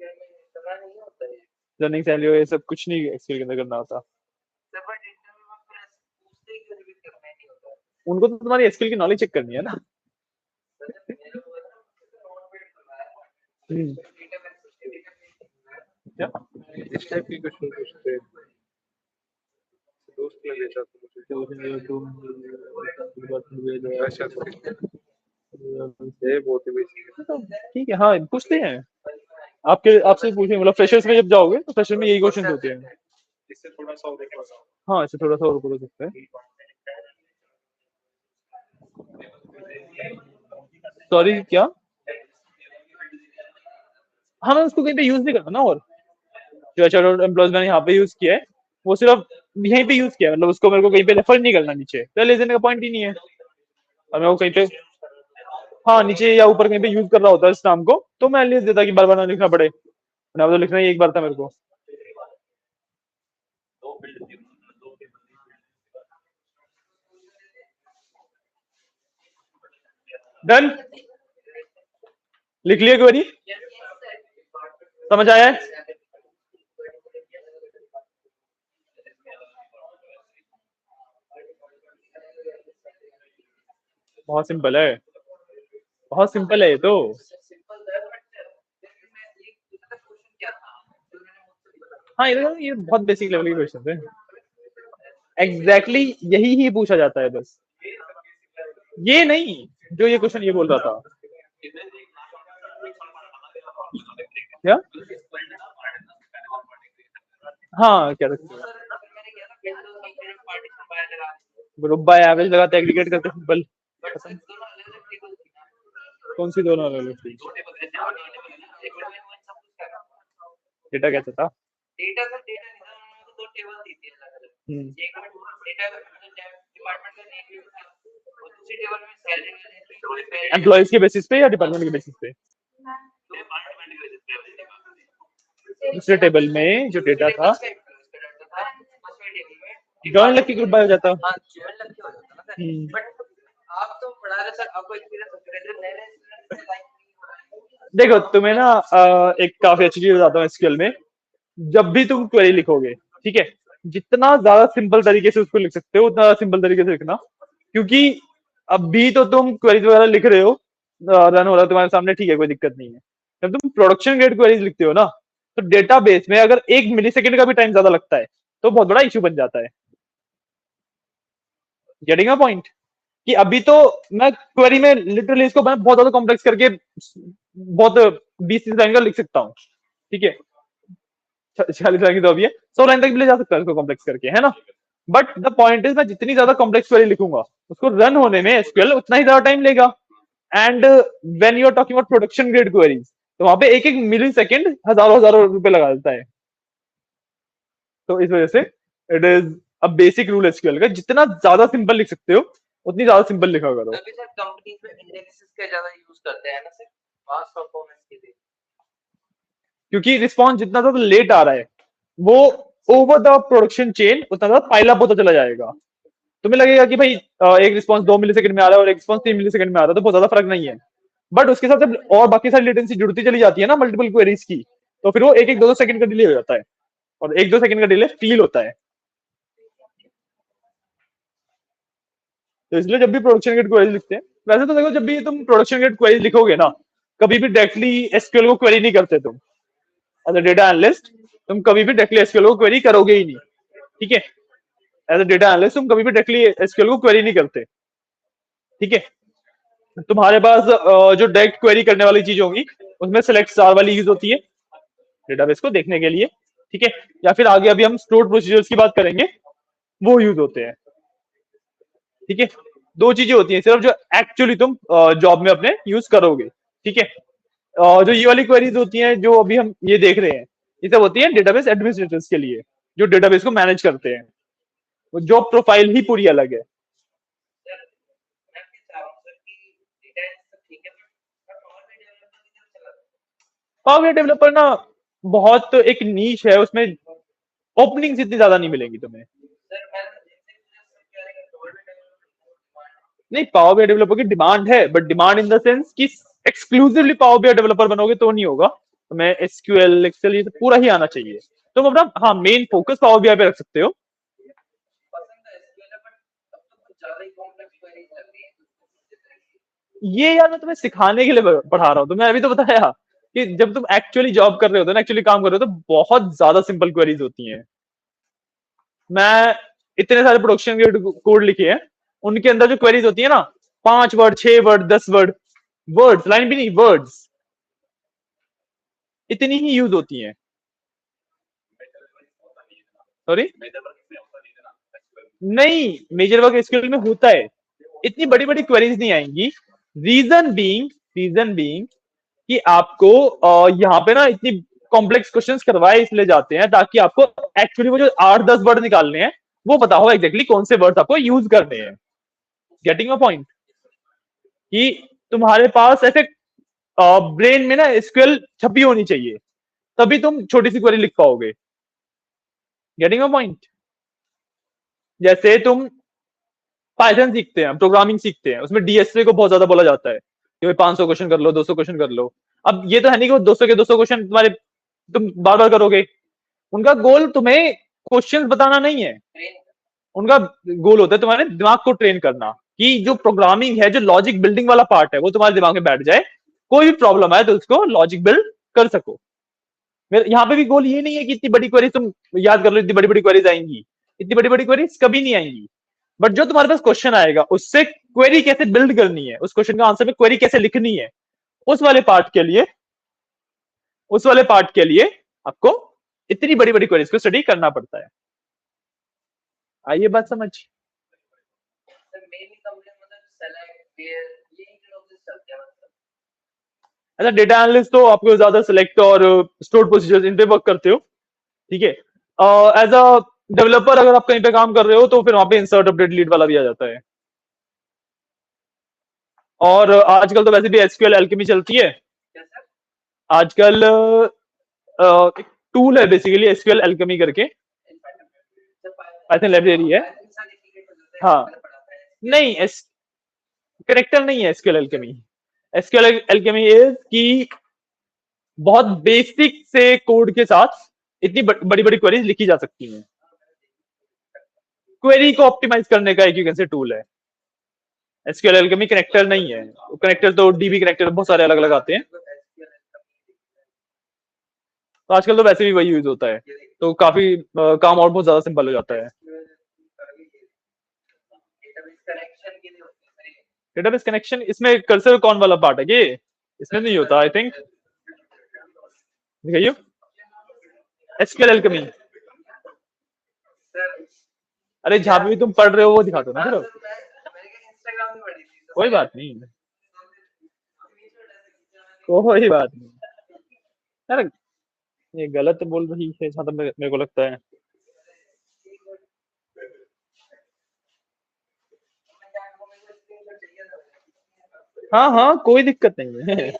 करना नहीं होता है। रनिंग सैलरी ये सब कुछ नहीं एक्सक्यूएल के अंदर करना होता। बट इंटरव्यू में फिर पूछते ही कि रिवीट करना ही नहीं होता। उनको तो तुम्हारी एसक्यूएल की नॉलेज चेक करनी है ना। मेरे को नोट पेड करवाया हम्म, क्या इस टाइप की क्वेश्चन पूछते हैं दोस्त ने भेजा था मुझे अच्छा ये बहुत ही बेसिक तो ठीक है, हाँ पूछते हैं आपके, आपसे पूछेंगे, मतलब फ्रेशर्स में जब जाओगे तो फ्रेशर में यही क्वेश्चन होते हैं। इससे थोड़ा सा और देखो हाँ इससे थोड़ा सा और ऊपर हो सकता है। सॉरी क्या? हाँ मैं उसको कहीं पे यूज नहीं करता ना, और जो एचआर एम्प्लॉयज मैंने यहाँ पे यूज किया है वो सिर्फ यहीं पे यूज किया है, मतलब उसको मेरे को कहीं पे रेफर नहीं करना नीचे, तो ले देने का पॉइंट ही नहीं है। और मैं वो कहीं पे हाँ नीचे या ऊपर कहीं पे यूज कर रहा होता है इस नाम को, तो मैं लिख देता कि बार बार ना लिखना पड़े, वरना तो लिखना ही एक बार था मेरे को। डन, लिख लिया क्वेरी, समझ आया है? बहुत सिंपल है, बहुत सिंपल है ये तो। सिंपल है बट मैं एक दूसरा क्वेश्चन क्या था जो मैंने मुझसे बोला हाँ ये बहुत बेसिक लेवल के क्वेश्चन है, एग्जैक्टली यही ही पूछा जाता है बस, ये नहीं जो ये क्वेश्चन ये बोल रहा था। क्या? हाँ क्या रखते हैं? मैंने किया था बिल्ड कंपेयर पार्टीशन बाय लगा ग्रुप बाय एवरेज लगाते एग्रीगेट करते सिंपल। बट सिर्फ दोनों अलग अलग टेबल थी ना, कौन सी दोनों अलग थी? दो टेबल थे, चार टेबल थे ना, एक में वन सब कुछ कर रहा था। डेटा कैसा था? डेटा का डेटा निकालने में तो दो टेबल थी अलग अलग, एक में डेटा डिपार्टमेंट का नेम था और दूसरी टेबल में सैलरी वाले एम्प्लॉयज के बेसिस पे या डिपार्टमेंट के बेसिस पे? डिपार्टमेंट के बेसिस पे दूसरे टेबल में जो डेटा था टेबल जॉइन लग के ग्रुप बाय हो जाता। हाँ ज्वाइन लग के हो जाता ना सर, बट आप तो पढ़ा रहे सर, आपको एक्सपीरियंस है, नए नए देखो तुम्हें ना एक काफी अच्छी चीज बताता हूँ एसक्यूएल में, जब भी तुम क्वेरी लिखोगे, ठीक है, जितना ज्यादा सिंपल तरीके से उसको लिख सकते हो उतना ज्यादा सिंपल तरीके से लिखना, क्योंकि अभी तो तुम क्वेरीज वगैरह लिख रहे हो, रन हो रहा है तुम्हारे सामने, ठीक है कोई दिक्कत नहीं है। जब तुम प्रोडक्शन ग्रेड क्वेरीज लिखते हो ना, तो डेटाबेस में अगर 1 मिलीसेकंड का भी टाइम ज्यादा लगता है तो बहुत बड़ा इश्यू बन जाता है। Getting a point? कि अभी तो मैं क्वेरी में लिटरली इसको मैं बहुत ज्यादा कॉम्प्लेक्स करके बहुत 20-30 लाइन का लिख सकता हूँ, ठीक है, 40 लाइन की तो अभी है, 100 लाइन तक भी ले जा सकता है इसको कॉम्प्लेक्स करके, है ना। बट द पॉइंट इज मैं जितनी ज्यादा कॉम्प्लेक्स क्वेरी लिखूंगा उसको रन होने में एसक्यूएल उतना ही ज्यादा टाइम लेगा। And when you are talking about production grade queries, तो वहां पे एक एक मिली सेकेंड हजारों हजारों रुपए लगा देता है। तो इस वजह से it is a basic rule SQL का, जितना ज्यादा सिंपल लिख सकते हो उतनी ज्यादा सिंपल लिखा करो। अभी सर कंपनीज में इंडेक्सेस का ज्यादा यूज करते हैं ना सर, फास्ट परफॉर्मेंस के लिए, क्योंकि रिस्पॉन्स जितना ज्यादा लेट आ रहा है वो ओवर द प्रोडक्शन चेन उतना ज्यादा पाइल अप होता चला जाएगा। तुम्हें लगेगा कि भाई एक रिस्पॉन्स 2 मिलीसेकंड में आ रहा है और एक रिस्पॉन्स 3 मिलीसेकंड में आ रहा है, तो बहुत ज्यादा फर्क नहीं है, बट उसके साथ जब और बाकी सारी लेटेंसी जुड़ती चली जाती है ना मल्टीपल क्वेरीज की, तो फिर वो एक एक 2-2 सेकंड का डिले हो जाता है, और 1-2 सेकंड का डिले फील होता है। तो इसलिए जब भी प्रोडक्शन ग्रेड क्वेरीज लिखते हैं, वैसे तो देखो जब भी तुम प्रोडक्शन ग्रेड क्वेरीज लिखोगे ना, कभी भी डायरेक्टली एसक्यूएल को क्वेरी नहीं करते तुम, एज अ डेटा एनालिस्ट तुम कभी भी डायरेक्टली एसक्यूएल को क्वेरी करोगे ही नहीं, ठीक है। एज अ डेटा एनालिस्ट तुम कभी भी डायरेक्टली एसक्यूएल को क्वेरी नहीं करते, ठीक है। तुम्हारे पास जो डायरेक्ट क्वेरी करने वाली चीज होगी उसमें सेलेक्ट स्टार वाली यूज होती है डेटाबेस को देखने के लिए, ठीक है, या फिर आगे अभी हम स्टोर प्रोसीजर्स की बात करेंगे वो यूज होते हैं, ठीक है। दो चीजें होती हैं सिर्फ जो एक्चुअली तुम जॉब में अपने यूज करोगे, ठीक है। जो ये वाली क्वेरीज होती हैं जो अभी हम ये देख रहे हैं, ये सब होती है डेटाबेस एडमिनिस्ट्रेटर्स के लिए, जो डेटाबेस को मैनेज करते हैं, वो जॉब प्रोफाइल ही पूरी अलग है। सर मैं भी चाह रहा हूँ सर कि डेटा सब ठीक है बट और भी डेवलपमेंट की तरफ चला जाए। पावर BI डेवलपर ना बहुत एक नीश है, उसमें ओपनिंग्स इतनी ज्यादा नहीं मिलेंगी तुम्हें। सर मैं जिनसे सब कह रहे हैं कि और भी डेवलपमेंट नहीं पावर BI डेवलपर की डिमांड है, but demand in the sense कि एक्सक्लूसिवली पावर BI डेवलपर बनोगे तो नहीं होगा, तुम्हें एसक्यूएल एक्सेल ये सब पूरा ही आना चाहिए। तुम अपना हाँ मेन फोकस पावर BI पे रख सकते हो। पसंद है एसक्यूएल बट अब तो कुछ ज्यादा ही कॉम्प्लेक्स क्वेरीज लग रही है। ये यार मैं तुम्हें सिखाने के लिए पढ़ा रहा हूँ, तुम्हें अभी तो बताया कि जब तुम एक्चुअली जॉब कर रहे होते हो ना, एक्चुअली काम कर रहे हो, तो बहुत ज्यादा सिंपल क्वेरीज होती हैं। मैं इतने सारे प्रोडक्शन के कोड लिखे हैं, उनके अंदर जो क्वेरीज होती है ना, 5 word 6 word 10 word, words line भी नहीं वर्ड्स, इतनी ही यूज होती हैं। सॉरी नहीं, मेजर वर्क एसक्यूएल में होता है, इतनी बड़ी बड़ी क्वेरीज नहीं आएंगी। रीजन बीइंग कि आपको यहाँ पे ना इतनी कॉम्प्लेक्स क्वेश्चंस करवाए इसलिए जाते हैं ताकि आपको एक्चुअली वो जो 8-10 वर्ड निकालने हैं वो पता हो एग्जैक्टली कौन से वर्ड्स आपको यूज करने हैं। गेटिंग अ पॉइंट कि तुम्हारे पास ऐसे ब्रेन में ना एसक्यूएल छपी होनी चाहिए, तभी तुम छोटी सी क्वेरी लिख पाओगे। Getting a point. जैसे तुम पाइथन सीखते हैं, प्रोग्रामिंग सीखते हैं, उसमें डीएसए को बहुत ज्यादा बोला जाता है कि भाई 500 क्वेश्चन कर लो, 200 क्वेश्चन कर लो। अब ये तो है नहीं कि वो 200 के 200 क्वेश्चन तुम्हारे तुम बार बार करोगे। उनका गोल तुम्हें क्वेश्चंस बताना नहीं है, उनका गोल होता है तुम्हारे दिमाग को ट्रेन करना कि जो प्रोग्रामिंग है, जो लॉजिक बिल्डिंग वाला पार्ट है वो तुम्हारे दिमाग में बैठ जाए, कोई भी प्रॉब्लम आए तो उसको लॉजिक बिल्ड कर सको। यहाँ पे भी गोल ये नहीं है कि इतनी बड़ी क्वेरी तुम याद कर लो, इतनी बड़ी बड़ी क्वेरीज आएंगी, इतनी बड़ी बड़ी क्वेरीज कभी नहीं आएंगी। बट जो तुम्हारे पास क्वेश्चन आएगा उससे क्वेरी कैसे बिल्ड करनी है, उस क्वेश्चन का आंसर में क्वेरी कैसे लिखनी है, उस वाले पार्ट के लिए आपको इतनी बड़ी बड़ी क्वेरीज को स्टडी करना पड़ता है। आइए बात समझ। अच्छा, डेटा एनालिस्ट तो आपको ज्यादा सिलेक्ट और स्टोर प्रोसीजर्स इन पे वर्क करते हो, ठीक है। एज अ डेवलपर अगर आप कहीं पे काम कर रहे हो तो फिर वहां पे इंसर्ट अपडेट लीड वाला भी आ जाता है। और आजकल तो वैसे भी एसक्यूएल एल्केमी चलती है। आजकल एक टूल है बेसिकली एसक्यूएल एल्केमी करके, पाइथन लाइब्रेरी है। हाँ, नहीं करेक्टर नहीं है SQL alchemy. SQL alchemy is कि बहुत बेसिक से कोड के साथ इतनी बड़ी बड़ी क्वेरीज लिखी जा सकती हैं। क्वेरी को ऑप्टिमाइज करने का एक यू कैन से टूल है एसक्यूएल एल्केमी। कनेक्टर नहीं है, कनेक्टर तो डीबी कनेक्टर बहुत सारे अलग अलग आते हैं, तो आजकल तो वैसे भी वही यूज होता है, तो काफी काम और बहुत ज्यादा सिंपल हो जाता है। डेटाबेस कनेक्शन इसमें कर्सर कौन वाला पार्ट है ये, इसमें नहीं होता आई थिंक। दिखाइए एसक्यूएल एल्केमी। अरे जहां पे भी तुम पढ़ रहे हो वो दिखा दो ना सिर्फ, कोई बात नहीं, कोई बात नहीं। यार ये गलत बोल रही है जहां तक मेरे को लगता है। हाँ हाँ, कोई दिक्कत नहीं है।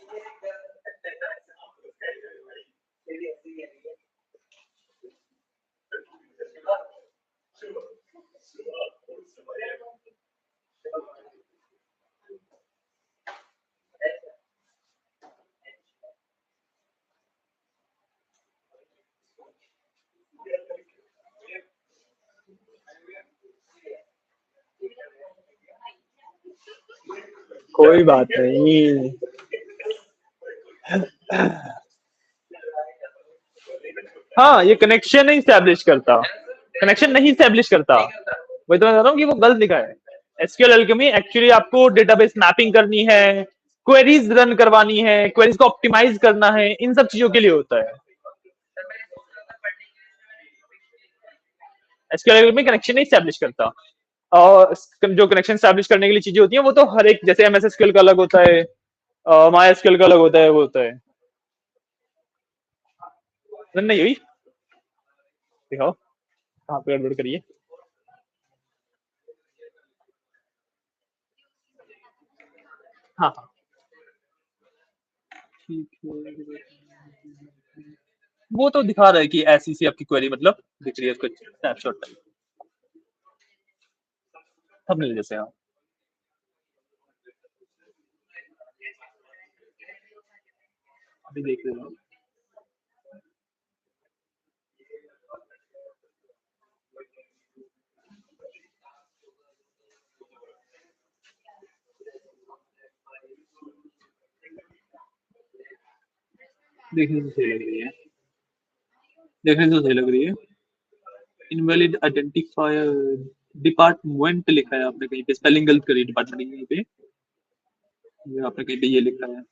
कोई बात नहीं। हाँ, ये कनेक्शन नहीं स्टैब्लिश करता, कनेक्शन नहीं स्टैब्लिश करता, वही तो मैं बता रहा हूँ कि वो गलत लिखा है। एसक्यूएल एल्केमी एक्चुअली आपको डेटाबेस मैपिंग करनी है, क्वेरीज रन करवानी है, क्वेरीज को ऑप्टिमाइज करना है, इन सब चीजों के लिए होता है। एसक्यूएल एल्केमी कनेक्शन नहीं स्टैब्लिश करता, और जो कनेक्शन स्टैब्लिश करने के लिए चीजें होती हैं वो तो हर एक, जैसे एमएस एसक्यूएल का अलग होता है, माई एसक्यूएल का अलग होता है, वो होता है। रन नहीं हुई, दिखाओ कहाँ पे गड़बड़ करिए। हाँ हाँ ठीक है, वो तो दिखा रहा है कि ऐसी सी आपकी क्वेरी मतलब दिख रही है, उसको स्नैपशॉट टाइप थंबनेल जैसे। हाँ अभी देख रहे हो, देखने से सही लग रही है, देखने से सही लग रही है। इनवैलिड आइडेंटिफायर डिपार्टमेंट लिखा है आपने कहीं पे, स्पेलिंग गलत करी डिपार्टमेंट कहीं पे, ये आपने कहीं पे ये लिखा है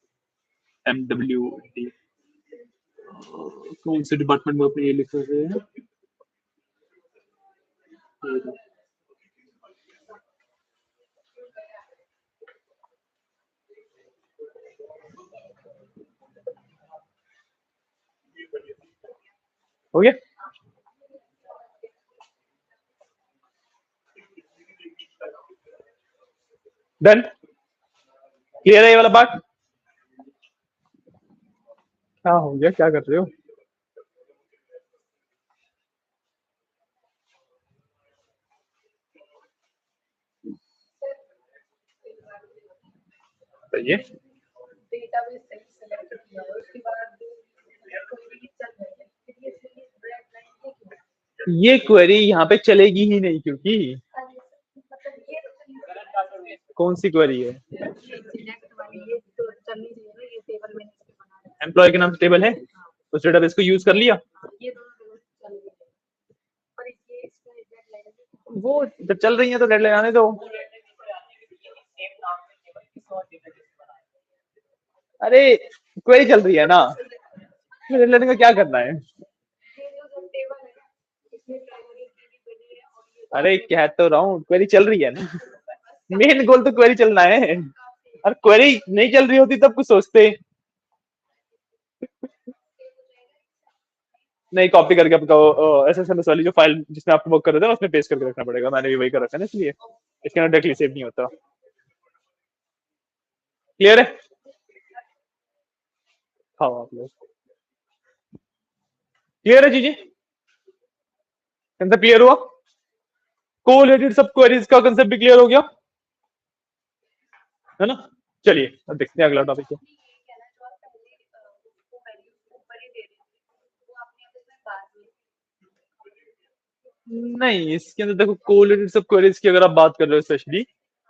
MWD, कौन से डिपार्टमेंट में आपने ये लिखा है? हो गया? डन? क्लियर है ये वाला पार्ट? क्या हो गया, क्या कर रहे हो? बताइए। डेटाबेस सेलेक्ट किया है, उसके बाद क्वेरी चल रही है, फिर ये रेड लाइन है क्यों? ये क्वेरी यहाँ पे चलेगी ही नहीं, क्योंकि मतलब ये तो कौन सी क्वेरी है? सिलेक्ट वाली ये तो चलनी चाहिए ना, ये टेबल मैंने इस पे बना है। एम्प्लॉय के नाम से टेबल है, उस डेटाबेस को यूज कर लिया, ये दोनों चल रही है, पर ये इसमें रेड लाइन है। वो जब चल रही है तो डेडलाइन आने दो। अरे क्वेरी चल रही है ना, डेडलाइन का क्या करना है? ये जो टेबल है ना, इसमें प्राइमरी की भी बनी है और ये अरे कह तो रहा हूँ क्वेरी चल रही है ना, मेन गोल तो क्वेरी चलना है। और क्वेरी नहीं चल रही होती तब कुछ सोचते। नहीं, कॉपी करके आपका एसएसएमएस वाली जो फाइल जिसमें आप वर्क कर रहे थे ना उसमें पेस्ट करके रखना पड़ेगा। मैंने भी वही कर रखा है ना, इसलिए इसके अंदर डायरेक्टली सेव नहीं होता। क्लियर है? खाओ आप लोग। क्लियर है चीजें? कंसेप्ट क्लियर हुआ? कोरिलेटेड सब क्वेरीज का कंसेप्ट भी क्लियर हो गया है ना? चलिए अब देखते हैं अगला टॉपिक है। नहीं, इसके अंदर देखो कोरिलेटेड सब क्वेरीज की अगर आप बात कर रहे हो स्पेशली,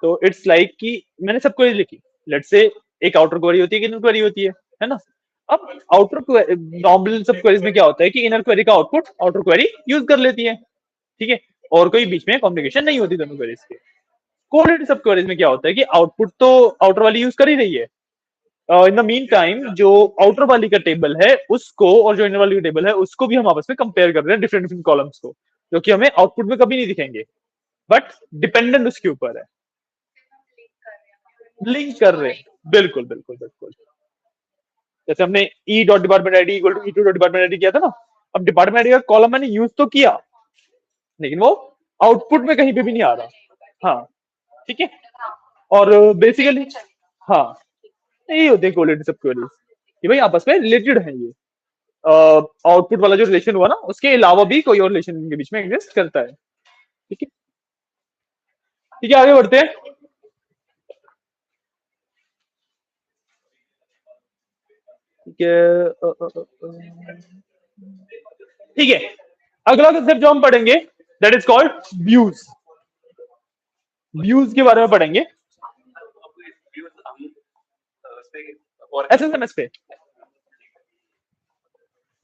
तो इट्स लाइक कि मैंने सब क्वेरी लिखी, लेट्स से एक आउटर क्वेरी होती है, एक इनर क्वेरी होती है ना? अब आउटर नॉर्मल सब क्वेरीज में क्या होता है कि इनर क्वेरी का आउटपुट आउटर क्वेरी यूज कर लेती है, ठीक है, और कोई बीच में कम्युनिकेशन नहीं होती दोनों क्वेरीज के। कोरिलेटेड सब क्वेरीज में क्या होता है कि आउटपुट तो आउटर वाली यूज कर ही रही है, इन द मीन टाइम जो आउटर वाली का टेबल है उसको और जो इनर वाली का टेबल है उसको भी हम आपस में कंपेयर कर रहे हैं, डिफरेंट डिफरेंट कॉलम्स को, जो कि हमें आउटपुट में कभी नहीं दिखेंगे, बट डिपेंडेंट उसके ऊपर है, लिंक कर रहे हैं। बिल्कुल बिल्कुल बिल्कुल। जैसे हमने E dot department ID equal to E two dot department ID किया था ना, अब डिपार्टमेंट आईडी का कॉलम मैंने यूज तो किया लेकिन वो आउटपुट में कहीं पे भी नहीं आ रहा। हाँ ठीक है, और बेसिकली हाँ यही होते हैं कोरिलेटेड सब क्वेरीज कि भाई आपस में रिलेटेड है ये, आउटपुट वाला जो रिलेशन हुआ ना उसके अलावा भी कोई और रिलेशन इनके बीच में एग्जिस्ट करता है। ठीक है ठीक है, आगे बढ़ते हैं। ठीक है ठीक है, अगला कंसेप्ट जो हम पढ़ेंगे that is called views. Views के बारे में पढ़ेंगे एसएसएमएस पे।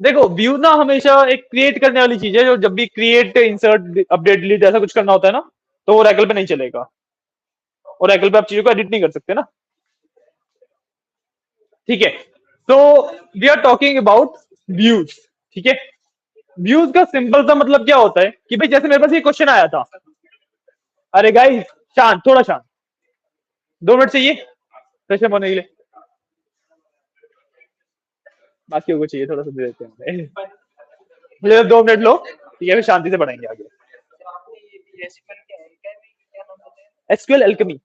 देखो व्यू ना हमेशा एक क्रिएट करने वाली चीज है, जो जब भी क्रिएट इंसर्ट अपडेट डिलीट ऐसा कुछ करना होता है ना तो वो ओरेकल पे नहीं चलेगा, ओरेकल पे आप चीजों को एडिट नहीं कर सकते ना। ठीक है, तो we are talking about views. ठीक है, व्यूज का सिंपल सा मतलब क्या होता है कि भाई जैसे मेरे पास ये क्वेश्चन आया था, अरे गाइस शांत, थोड़ा शांत, 2 मिनट चाहिए फ्रेश होने के लिए, बाकियों को चाहिए थोड़ा सा दे देते हैं मुझे 2 मिनट लो, ठीक है, फिर शांति से पढ़ेंगे आगे। एसक्यूएल एल्केमी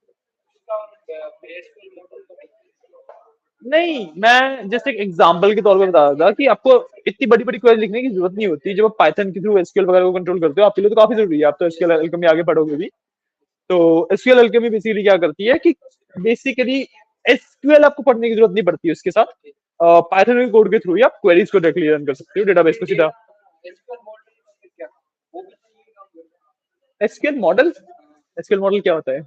नहीं, मैं जस्ट एक एग्जांपल के तौर पे बता रहा था कि आपको इतनी बड़ी बड़ी क्वेरी लिखने की जरूरत नहीं होती जब आप पाइथन के थ्रू एसक्यूएल वगैरह को कंट्रोल करते हो, आपके लिए तो काफी जरूरी है, आप तो एसक्यूएल एल्केमी आगे पढ़ोगे भी। तो एसक्यूएल एल्केमी बेसिकली क्या करती है कि बेसिकली एसक्यूएल आपको पढ़ने की जरूरत नहीं पड़ती है, उसके साथ पाइथन के कोड के थ्रू ही आप क्वेरीज को डायरेक्टली रन कर सकते हो डेटाबेस को सीधा। एसक्यूएल मॉडल, एसक्यूएल मॉडल क्या होता है?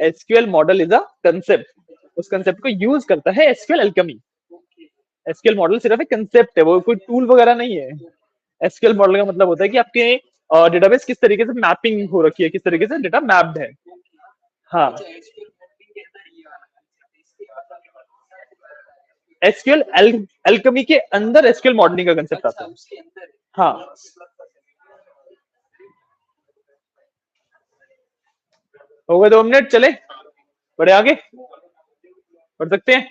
SQL model is a concept, उस कंसेप्ट को यूज करता है एसक्यूएल एल्केमी। एसक्यूएल मॉडल सिर्फ एक कंसेप्ट है, वो कोई टूल वगैरह नहीं है। एसक्यूएल मॉडल का मतलब होता है कि आपके डेटाबेस किस तरीके से मैपिंग हो रखी है, किस तरीके से डेटा मैप्ड है। हाँ, एसक्यूएल एल्केमी के अंदर एसक्यूएल मॉडलिंग का कंसेप्ट आता है। हाँ हो गए 2 मिनट, चले बढ़े आगे, बढ़ सकते हैं?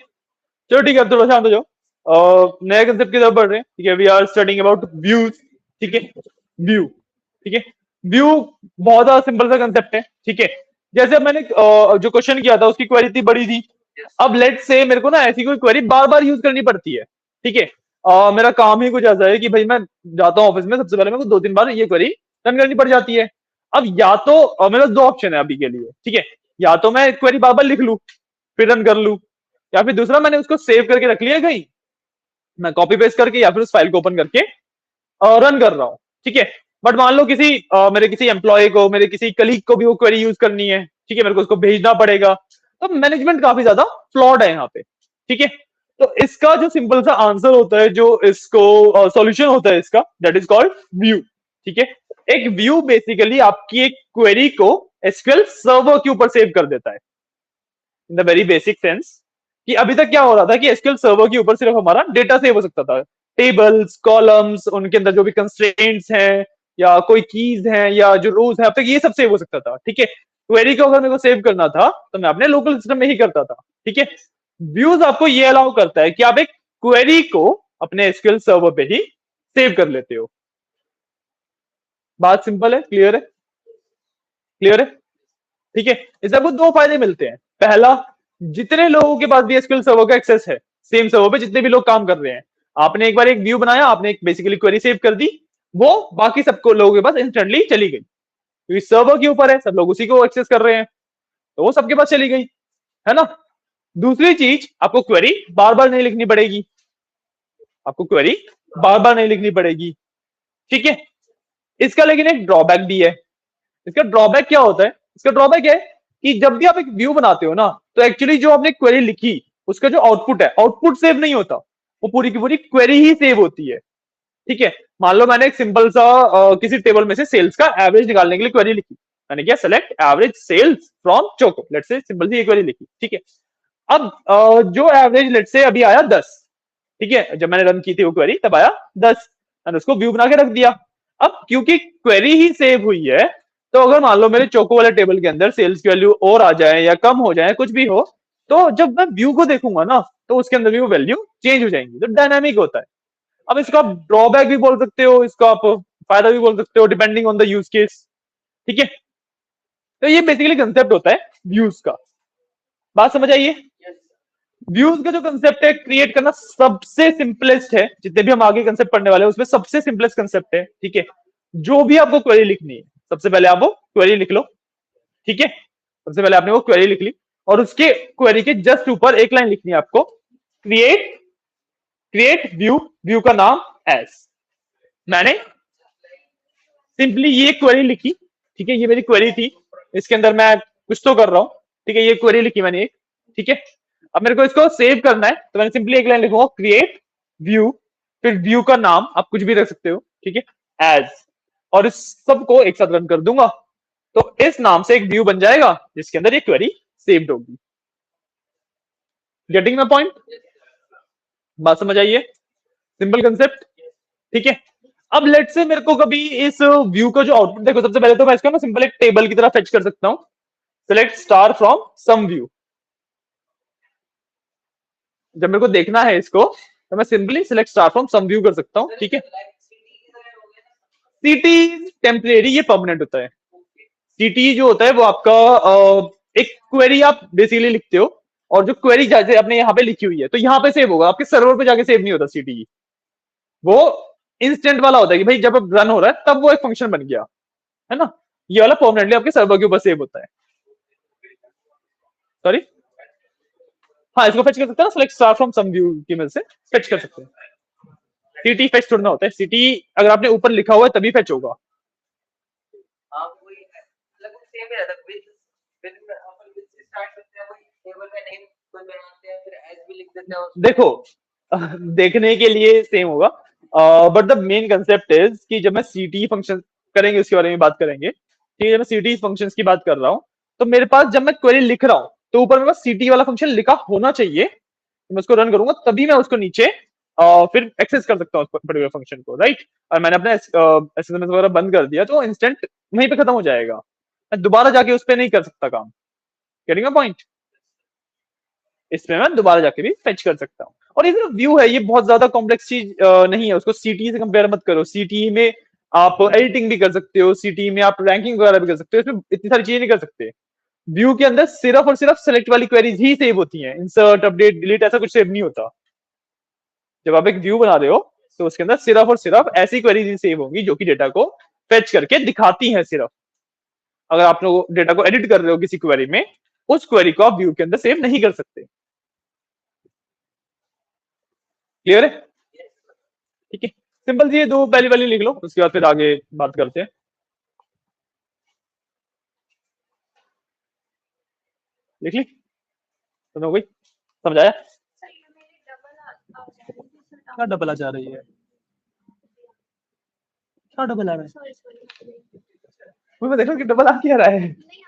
चलो ठीक है, अब थोड़ा शांत हो जाओ। नए कंसेप्ट की तरफ बढ़ रहे हैं। ठीक है, we are studying about views. ठीक है, व्यू। ठीक है, व्यू बहुत ज्यादा सिंपल सा कंसेप्ट है। ठीक है, जैसे अब मैंने जो क्वेश्चन किया था उसकी क्वेरी इतनी बड़ी थी। अब लेट से मेरे को ना ऐसी कोई क्वेरी बार बार यूज करनी पड़ती है। ठीक है, मेरा काम ही कुछ ऐसा है कि भाई मैं जाता हूँ ऑफिस में, सबसे पहले मेरे को 2-3 बार ये क्वेरी रन करनी पड़ जाती है। अब या तो मेरे पास 2 ऑप्शन है अभी के लिए। ठीक है, या तो मैं क्वेरी बार बार लिख लूं फिर रन कर लूं, या फिर दूसरा मैंने उसको सेव करके रख लिया कहीं, मैं कॉपी पेस्ट करके या फिर उस फाइल को ओपन करके रन कर रहा हूँ। ठीक है, बट मान लो किसी मेरे किसी एम्प्लॉय को, मेरे किसी कलीग को भी वो क्वेरी यूज करनी है। ठीक है, मेरे को उसको भेजना पड़ेगा, तो मैनेजमेंट काफी ज्यादा फ्लॉड है यहाँ पे। ठीक है, तो इसका जो सिंपल सा आंसर होता है, जो इसको सॉल्यूशन होता है इसका, दैट इज कॉल्ड व्यू। ठीक है, एक व्यू बेसिकली आपकी एक क्वेरी को एसक्यूएल सर्वर के ऊपर सेव कर देता है in the very basic sense. कि अभी तक क्या हो रहा था कि एसक्यूएल सर्वर के ऊपर सिर्फ हमारा डेटा सेव हो सकता था, टेबल्स, कॉलम्स, उनके अंदर जो भी कंस्ट्रेंट्स हैं या कोई कीज हैं या जो रोज है, अब तक ये सब सेव हो सकता था। ठीक है, क्वेरी को अगर मेरे को सेव करना था तो मैं अपने लोकल सिस्टम में ही करता था। ठीक है, व्यूज आपको ये अलाउ करता है कि आप एक क्वेरी को अपने एसक्यूएल सर्वर पे ही सेव कर लेते हो। बात सिंपल है, क्लियर है? क्लियर है? ठीक है, इससे आपको 2 फायदे मिलते हैं। पहला, जितने लोगों के पास भी एसक्यूएल सर्वर का एक्सेस है, सेम सर्वर पे जितने भी लोग काम कर रहे हैं, आपने एक बार एक व्यू बनाया, आपने एक बेसिकली क्वेरी सेव कर दी, वो बाकी सबको लोगों के पास इंस्टेंटली चली गई, क्योंकि सर्वर के ऊपर है, सब लोग उसी को एक्सेस कर रहे हैं, तो वो सबके पास चली गई, है ना? दूसरी चीज, आपको क्वेरी बार बार नहीं लिखनी पड़ेगी, आपको क्वेरी बार बार नहीं लिखनी पड़ेगी। ठीक है, इसका लेकिन एक ड्रॉबैक भी है। इसका ड्रॉबैक क्या होता है? इसका ड्रॉबैक है कि जब भी आप एक व्यू बनाते हो ना, तो एक्चुअली जो आपने क्वेरी लिखी उसका जो आउटपुट है, आउटपुट सेव नहीं होता, वो पूरी की पूरी क्वेरी ही सेव होती है। ठीक है, मान लो मैंने एक सिंपल सा किसी टेबल में से सेल्स का एवरेज निकालने के लिए क्वेरी लिखी, मैंने क्या, select average sales from choco, let's say simple सी ये क्वेरी लिखी। ठीक है, अब जो एवरेज लेट्स से अभी आया 10। ठीक है, जब मैंने रन की थी वो क्वेरी तब आया 10, मैंने उसको व्यू बना के रख दिया। अब क्योंकि क्वेरी ही सेव हुई है, तो अगर मान लो मेरे चोको वाले टेबल के अंदर सेल्स की वैल्यू और आ जाए या कम हो जाए, कुछ भी हो, तो जब मैं व्यू को देखूंगा ना, तो उसके अंदर भी वो वैल्यू चेंज हो जाएंगी, तो डायनामिक होता है। अब इसको आप ड्रॉबैक भी बोल सकते हो, इसको आप फायदा भी बोल सकते हो, depending on the use case. ठीक है, तो ये बेसिकली कंसेप्ट होता है व्यूज का। बात समझ आइए? व्यूज का जो कंसेप्ट है क्रिएट करना सबसे सिंपलेस्ट है, जितने भी हम आगे कंसेप्ट पढ़ने वाले हैं उसमें सबसे सिंपलेस्ट कंसेप्ट है। ठीक है, जो भी आपको क्वेरी लिखनी है, सबसे पहले आप वो क्वेरी लिख लो। ठीक है, सबसे पहले आपने वो क्वेरी लिख ली, और उसके क्वेरी के जस्ट ऊपर एक लाइन लिखनी है आपको, क्रिएट क्रिएट व्यू, व्यू का नाम एज। मैंने सिंपली ये क्वेरी लिखी। ठीक है, ये मेरी क्वेरी थी, इसके अंदर मैं कुछ तो कर रहा हूं। ठीक है, ये क्वेरी लिखी मैंने एक। ठीक है, अब मेरे को इसको सेव करना है, तो मैंने सिंपली एक लाइन लिखूंगा, क्रिएट व्यू, फिर व्यू का नाम आप कुछ भी रख सकते हो। ठीक है, एज, और इस सबको एक साथ रन कर दूंगा, तो इस नाम से एक व्यू बन जाएगा जिसके अंदर ये क्वेरी सेव्ड होगी। Getting my point? बात समझ आइए? Simple concept. ठीक है, अब लेट से मेरे को कभी इस व्यू का जो आउटपुट, देखो सबसे पहले तो मैं इसको ना सिंपल एक टेबल की तरह फेच कर सकता हूं, select star from some view. जब मेरे को देखना है इसको, तो मैं simply select star from some view कर सकता हूं। ठीक है, सीटी टेम्परेरी, ये परमानेंट होता है। सीटी जो होता है वो आपका एक क्वेरी आप बेसिकली लिखते हो, और जो क्वेरी जैसे आपने यहाँ पे लिखी हुई है तो यहाँ पे सेव होगा, आपके सर्वर पे जाके सेव नहीं होता सीटी। वो इंस्टेंट वाला होता है कि भाई जब रन हो रहा है तब वो एक फंक्शन बन गया, है ना? ये वाला परमानेंटली आपके सर्वर के ऊपर सेव होता है। सॉरी, हाँ, इसको फेच कर सकते हैं ना, select star from some view की मदद से फेच कर सकते हैं। सीटी फेच छोड़ना होता है, सीटी अगर आपने ऊपर लिखा हुआ है तभी फेच होगा। हाँ, वही है, लगभग सेम ही रहता है। विद अपन विद से स्टार्ट करते हैं, वही टेबल का नेम कोई बनाते हैं, फिर एज भी लिख देते हैं। देखो, देखने के लिए सेम होगा, but the main concept is कि जब मैं सीटी फंक्शन करेंगे उसके बारे में बात करेंगे। ठीक है, जब मैं सीटी फंक्शंस की बात कर रहा हूं, तो मेरे पास जब मैं क्वेरी लिख रहा हूं तो ऊपर मेरे पास सीटी वाला फंक्शन लिखा होना चाहिए, तो मैं उसको रन करूंगा तभी मैं उसको नीचे फिर एक्सेस कर सकता हूं उस पर्टिकुलर फंक्शन को, राइट? और मैंने अपना एसएमएस वगैरह बंद कर दिया तो इंस्टेंट वहीं पे खत्म हो जाएगा, मैं दोबारा जाके उस पर नहीं कर सकता काम। Getting my point? इसमें मैं दोबारा जाके भी फेच कर सकता हूँ। और ये जो व्यू है ये बहुत ज्यादा कॉम्प्लेक्स चीज नहीं है, उसको सीटी से कंपेयर मत करो। सीटी में आप एडिटिंग भी कर सकते हो, सीटी में आप रैंकिंग वगैरह भी कर सकते हो, इसमें इतनी सारी चीजें नहीं कर सकते। व्यू के अंदर सिर्फ और सिर्फ सेलेक्ट वाली क्वेरीज ही सेव होती हैं, इंसर्ट अपडेट डिलीट ऐसा कुछ सेव नहीं होता। जब आप एक व्यू बना रहे हो तो उसके अंदर सिर्फ और सिर्फ ऐसी क्वेरीज ही सेव होंगी जो कि डेटा को फेच करके दिखाती हैं सिर्फ। अगर आप लोग डेटा को एडिट कर रहे हो किसी क्वेरी में, उस क्वेरी को आप व्यू के अंदर सेव नहीं कर सकते। क्लियर है? ठीक है, सिंपल सी ये दो पहली वाली लिख लो, उसके बाद फिर आगे बात करते हैं। लिख ली? सुनो कोई समझाया? सर ये मेरे डबल आ जा रही है सर। क्या डबल आ जा रही है? क्या डबल आ रहा है? सॉरी सॉरी मैं देखो कि डबल आ क्या रहा है। नहीं आ रही।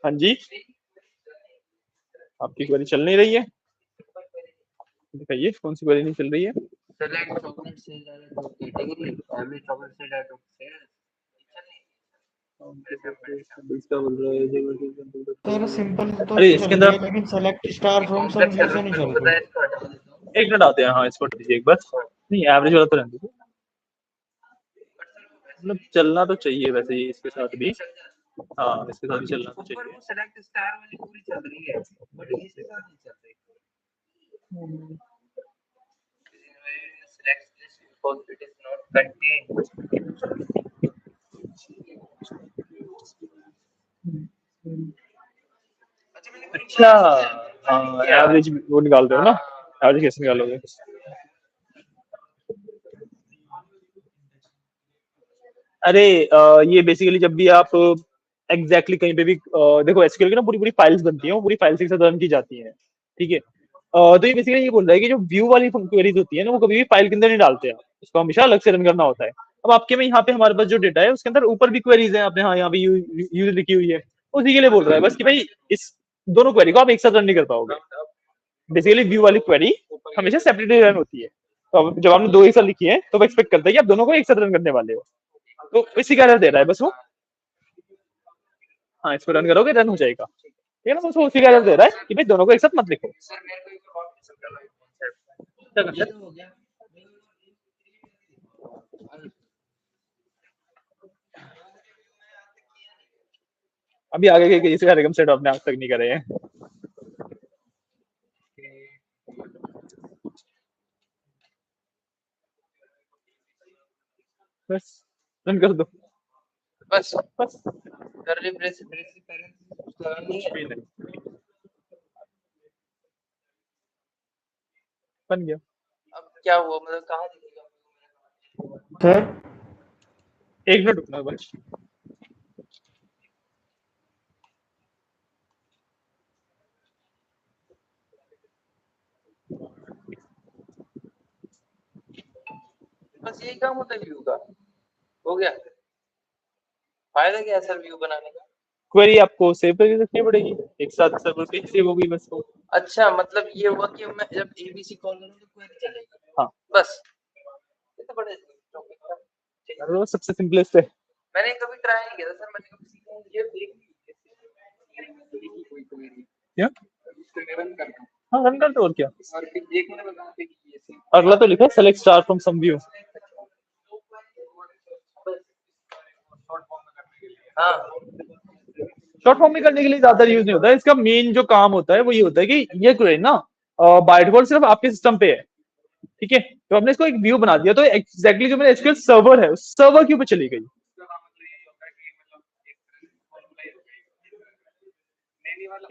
हाँ जी, आपकी क्वेरी चल नहीं रही है, दिखाइए कौन सी क्वेरी नहीं चल रही है। Select chocolate sales as a category. Every chocolate sale at sales. Sir simple तो अरे चल इसके रही अंदर है, लेकिन select star from some view से नहीं चल रही। एक मिनट आते हैं। हाँ इसको हटा दीजिए एक बार। नहीं एवरेज वाला तो रहने दीजिए, मतलब चलना तो चाहिए वैसे ही इसके साथ भी। हाँ इसके साथ भी चलना तो ऊपर चाहिए। वो सेलेक्ट स्टार वाली पूरी चल रही है, बट इसके साथ नहीं चल रही। Select this because it is not contained. अच्छा हाँ एवरेज वो निकाल रहे हो ना, एवरेज कैसे निकालोगे? अरे ये बेसिकली जब भी आप एग्जैक्टली कहीं पे भी देखो एसक्यूएल की ना पूरी पूरी फाइल्स बनती हैं, वो पूरी फाइल्स एक साथ रन की जाती हैं, ठीक है। तो ये बेसिकली ये बोल रहा है कि जो व्यू वाली क्वेरीज होती है ना वो कभी भी फाइल के अंदर नहीं डालते हैं, उसको हमेशा अलग से रन करना होता है। अब आपके में यहाँ पे हमारे पास जो डेटा है उसके अंदर ऊपर भी क्वेरीज है, आपने हाँ यहाँ पे यूज लिखी हुई है, उसी के लिए बोल रहा है बस कि भाई इस दोनों क्वेरी को आप एक साथ रन नहीं कर पाओगे। बेसिकली व्यू वाली क्वेरी हमेशा सेपरेटली रन होती है, तो जब आपने दो एक साथ लिखी है तो वो एक्सपेक्ट करता है कि आप दोनों को एक साथ रन करने वाले हो, तो इसी का एरर दे रहा है बस वो। हाँ इसको रन करोगे रन हो जाएगा, ठीक है ना। बस वो उसी का एरर दे रहा है कि भाई दोनों को एक साथ मत लिखो। सर मेरे को एक और क्वेश्चन करना है कॉन्सेप्ट। क्या करना है? हो गया। अभी आगे के किसी का रिकम सेट आपने आज तक नहीं करे हैं। बस रन कर दो बस बस। करली ब्रेस पेरेंट्स नहीं है। बन गया। अब क्या हुआ, मतलब कहाँ दिखेगा? सर एक मिनट रुकना बस। बस यही काम होता है व्यू का। हो गया, फायदा क्या है सर व्यू बनाने का? क्वेरी आपको सेव करके रखनी पड़ेगी, एक साथ सर्वर पे सेव होगी बस वो। अच्छा मतलब ये हुआ कि मैं जब एबीसी कॉल करूँ तो क्वेरी चलेगी। हाँ बस ये तो बड़े टॉपिक था। ठीक है। अरे वो सबसे सिंपलेस्ट है। मैंने कभी ट्राई नहीं किया था सर, मैंने कभी सीखा नहीं। ये देखी कोई क्वेरी क्या? इसको रन करना हाँ रन कर दो और क्या। और फिर देखने में बताते कि ये सही। अगला तो लिखा select star from some view. हाँ शॉर्ट फॉर्म में करने के लिए ज्यादा यूज नहीं होता है, इसका मेन जो काम होता है वो ये होता है कि ये क्वेरी ना बाय डिफॉल्ट सिर्फ आपके सिस्टम पे है, ठीक है। तो आपने इसको एक व्यू बना दिया तो एग्जैक्टली जो मेरा एसक्यूएल सर्वर है उस सर्वर के ऊपर चली गई।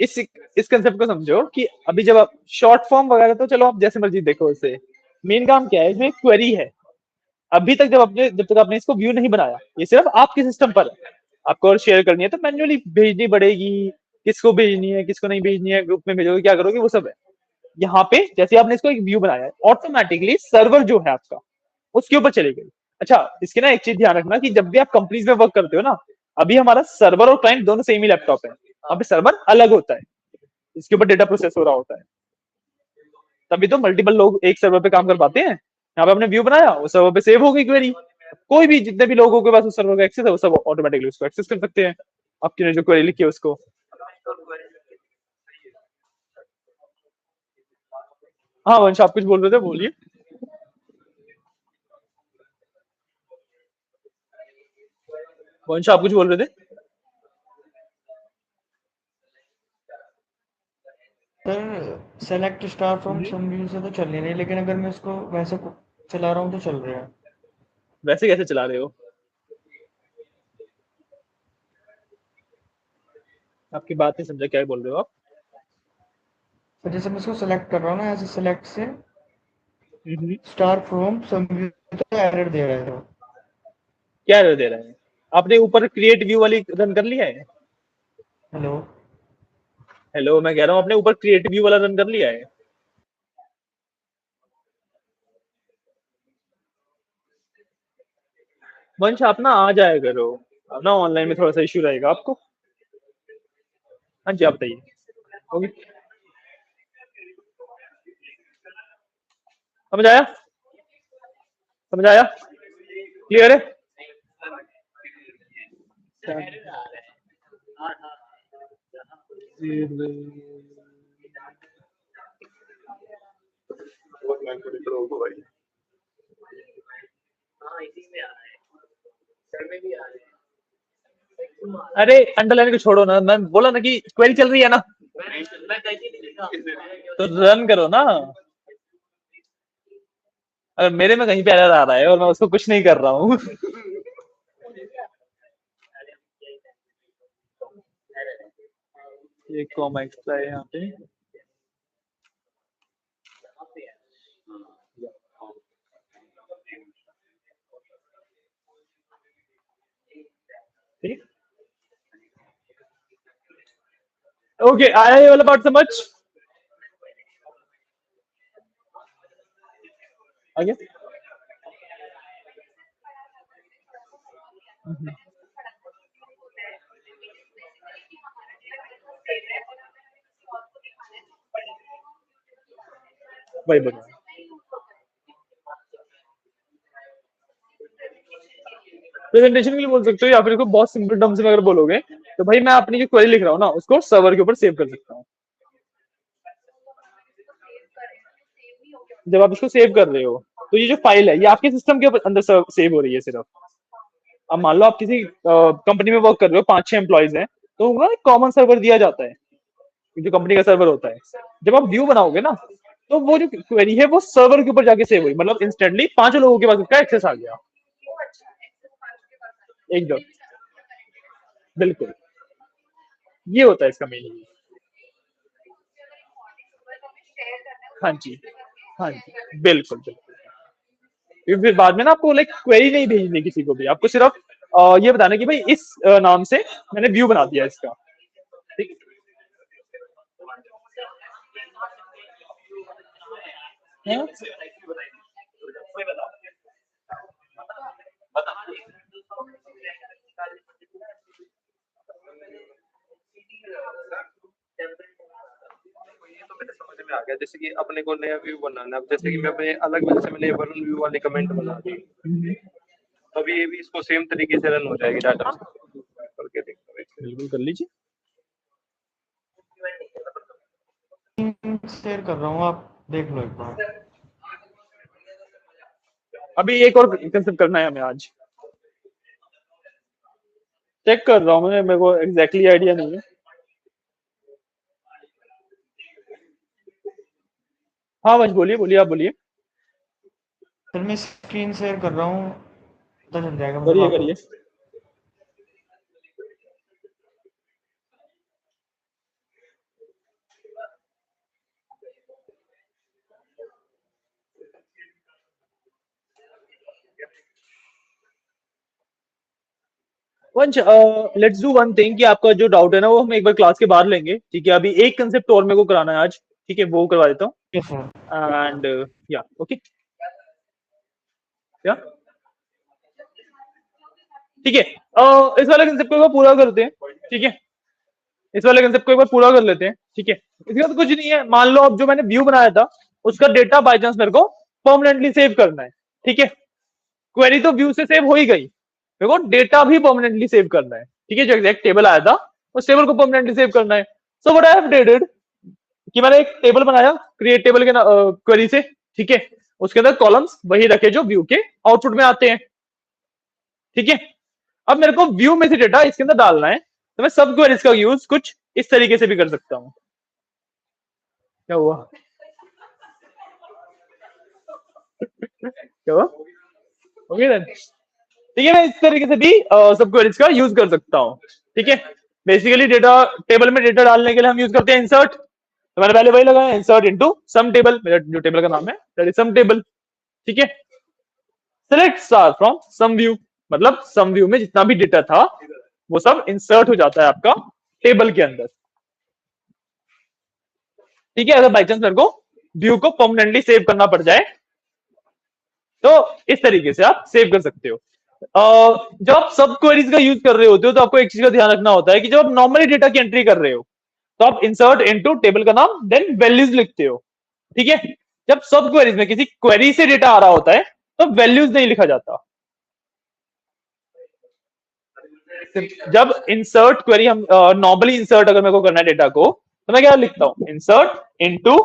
इस कंसेप्ट को समझो कि अभी जब आप शॉर्ट फॉर्म वगैरह तो चलो आप जैसे मर्जी देखो, उसे मेन काम क्या है, इसमें क्वेरी है। अभी तक जब तक आपने इसको व्यू नहीं बनाया, ये सिर्फ आपके सिस्टम पर है। आपको और शेयर करनी है तो मैन्युअली भेजनी पड़ेगी, किसको भेजनी है किसको नहीं भेजनी है, ग्रुप में भेजोगे क्या करोगे वो सब है। यहाँ पे जैसे आपने इसको एक व्यू बनाया है ऑटोमेटिकली सर्वर जो है आपका उसके ऊपर चली गई। अच्छा इसके ना एक चीज ध्यान रखना कि जब भी आप कंपनीज में वर्क करते हो ना, अभी हमारा सर्वर और क्लाइंट दोनों सेम ही लैपटॉप है, वहां पे सर्वर अलग होता है, इसके ऊपर डेटा प्रोसेस हो रहा होता है। तभी तो मल्टीपल लोग एक सर्वर पे काम कर पाते हैं। यहाँ पे आपने व्यू बनाया, उस सर्वर पे सेव हो गई क्वेरी, कोई भी जितने भी लोगों के पास उस सर्वर का एक्सेस है वो सब ऑटोमेटिकली उसको एक्सेस कर सकते हैं, आपकी जो क्वेरी लिखी है उसको। हाँ वंश आप कुछ बोल रहे थे, बोलिए। वंश आप कुछ बोल रहे थे। Sir select star from some view से तो चल नहीं रही, लेकिन अगर मैं इसको वैसे चला रहा हूँ तो चल रहा है। वैसे कैसे चला रहे हो? आपकी बात नहीं समझा, क्या बोल रहे हो आप? तो जैसे मैं इसको सेलेक्ट कर रहा हूँ ना, ऐसे सेलेक्ट से हम्म। स्टार फ्रॉम सम व्यू तो एरर दे रहा है। तो क्या एरर दे रहा है? आपने ऊपर क्रिएट व्यू वाली रन कर लिया है? हेलो, हेलो, मैं कह रहा हूँ आपने ऊपर क्रिएट व्यू वाला रन कर लिया है? वंश आप ना आ जाया करो, अब ना ऑनलाइन में थोड़ा सा इश्यू रहेगा आपको। हाँ जी, आप बताइए। ओके, समझ आया? समझ आया? क्लियर है? हाँ इसी में आ रहा है, सर में भी आ रहा है। अरे अंडरलाइन को छोड़ो ना, मैं बोला ना कि क्वेरी चल रही है ना, मैं कहीं नहीं लिखा। तो रन करो ना। अगर मेरे में कहीं पे एरर आ रहा है और मैं उसको कुछ नहीं कर रहा हूँ एक कॉमा एक्स्ट्रा है यहाँ पे। ठीक, ओके, आया ये वाला पार्ट समझ आ गया? वही बोल प्रेजेंटेशन के लिए बोल सकते हो, या फिर इसको बहुत सिंपल टर्म्स में अगर बोलोगे तो भाई मैं अपनी जो क्वेरी लिख रहा हूँ ना उसको सर्वर के ऊपर सेव कर सकता हूँ। जब आप इसको सेव कर रहे हो तो ये जो फाइल है ये आपके सिस्टम के अंदर सेव हो रही है सिर्फ। अब मान लो आप किसी कंपनी में वर्क कर रहे हो, 5-6 एम्प्लॉयज हैं, तो उनको एक कॉमन सर्वर दिया जाता है जो कंपनी का सर्वर होता है। जब आप व्यू बनाओगे ना तो वो जो क्वेरी है वो सर्वर के ऊपर जाके सेव हुई, मतलब इंस्टेंटली 5 लोगों के पास उसका एक्सेस आ गया एकदम। बिल्कुल, ये होता है इसका मीनिंग। हाँ जी, हाँ जी, बिल्कुल बिल्कुल। क्योंकि फिर बाद में ना आपको लाइक क्वेरी नहीं भेजनी किसी को भी, आपको सिर्फ ये बताना कि भाई इस नाम से मैंने व्यू बना दिया इसका। ठीक है? ये तो मेरे समझ में आ गया, जैसे कि अपने को नया व्यू बनाना है। अब जैसे कि मैं अपने अलग वजह से मैंने वरुण व्यू वाले कमेंट बना दी, अभी ये भी इसको सेम तरीके से रन हो जाएगी डाटा करके देखते हैं। बिल्कुल कर लीजिए। शेयर कर रहा हूँ, आप देख लो एक बार। अभी एक और कंसेप्ट करना है हमें आज, चेक कर रहा हूँ मैं, मेरे को एग्जैक्टली आइडिया नहीं है। हाँ वंश बोलिए बोलिए, आप बोलिए। सर मैं स्क्रीन शेयर कर रहा हूँ, पता चल जाएगा मतलब करिए आपको। करिए। वंश लेट्स डू वन थिंग कि आपका जो डाउट है ना वो हम एक बार क्लास के बाहर लेंगे, ठीक है? अभी एक कंसेप्ट और मेरे को कराना है आज, ठीक है? वो करवा देता हूँ। Yes sir. एंड या ओके, या ठीक है। इस वाले कंसेप्ट को एक बार पूरा करते हैं, ठीक है? इस वाले कंसेप्ट को एक बार पूरा कर लेते हैं, ठीक है? इसके बाद कुछ नहीं है, मान लो अब जो मैंने व्यू बनाया था उसका डेटा बाय चांस मेरे को परमानेंटली सेव करना है, ठीक है। क्वेरी तो व्यू से सेव हो ही गई, मेरे को डेटा भी परमानेंटली सेव करना है, ठीक है। जो एग्जैक्ट टेबल आया था उस टेबल को परमानेंटली सेव करना है। So what I have did कि मैंने एक टेबल बनाया क्रिएट टेबल के क्वेरी से, ठीक है। उसके अंदर कॉलम्स वही रखे जो व्यू के आउटपुट में आते हैं, ठीक है। अब मेरे को व्यू में से डेटा इसके अंदर डालना है, तो मैं सब क्वेरीज का यूज कुछ इस तरीके से भी कर सकता हूं। क्या हुआ? क्या हुआ? ओके देन, ठीक है। मैं इस तरीके से भी सब क्वेरीज का यूज कर सकता हूँ, ठीक है। बेसिकली डेटा टेबल में डेटा डालने के लिए हम यूज करते हैं इंसर्ट, तो मैंने पहले वही लगाया इंसर्ट इनटू सम टेबल, मेरा जो टेबल का नाम है दैट इज सम टेबल, ठीक है। Select star from some view, मतलब सम व्यू में जितना भी डेटा था वो सब इंसर्ट हो जाता है आपका टेबल के अंदर, ठीक है। अगर बाई चांस मेरे को व्यू को परमानेंटली सेव करना पड़ जाए तो इस तरीके से आप सेव कर सकते हो। जब आप सब क्वेरीज का यूज कर रहे होते हो तो आपको एक चीज का ध्यान रखना होता है कि जब आप नॉर्मली डेटा की एंट्री कर रहे हो तो आप इंसर्ट इनटू टेबल का नाम देन वैल्यूज लिखते हो, ठीक है। जब सब क्वेरीज में किसी क्वेरी से डेटा आ रहा होता है तो वैल्यूज नहीं लिखा जाता। जब इंसर्ट क्वेरी हम नॉर्मली इंसर्ट अगर मेरे को करना है डेटा को, तो मैं क्या लिखता हूं, इंसर्ट इनटू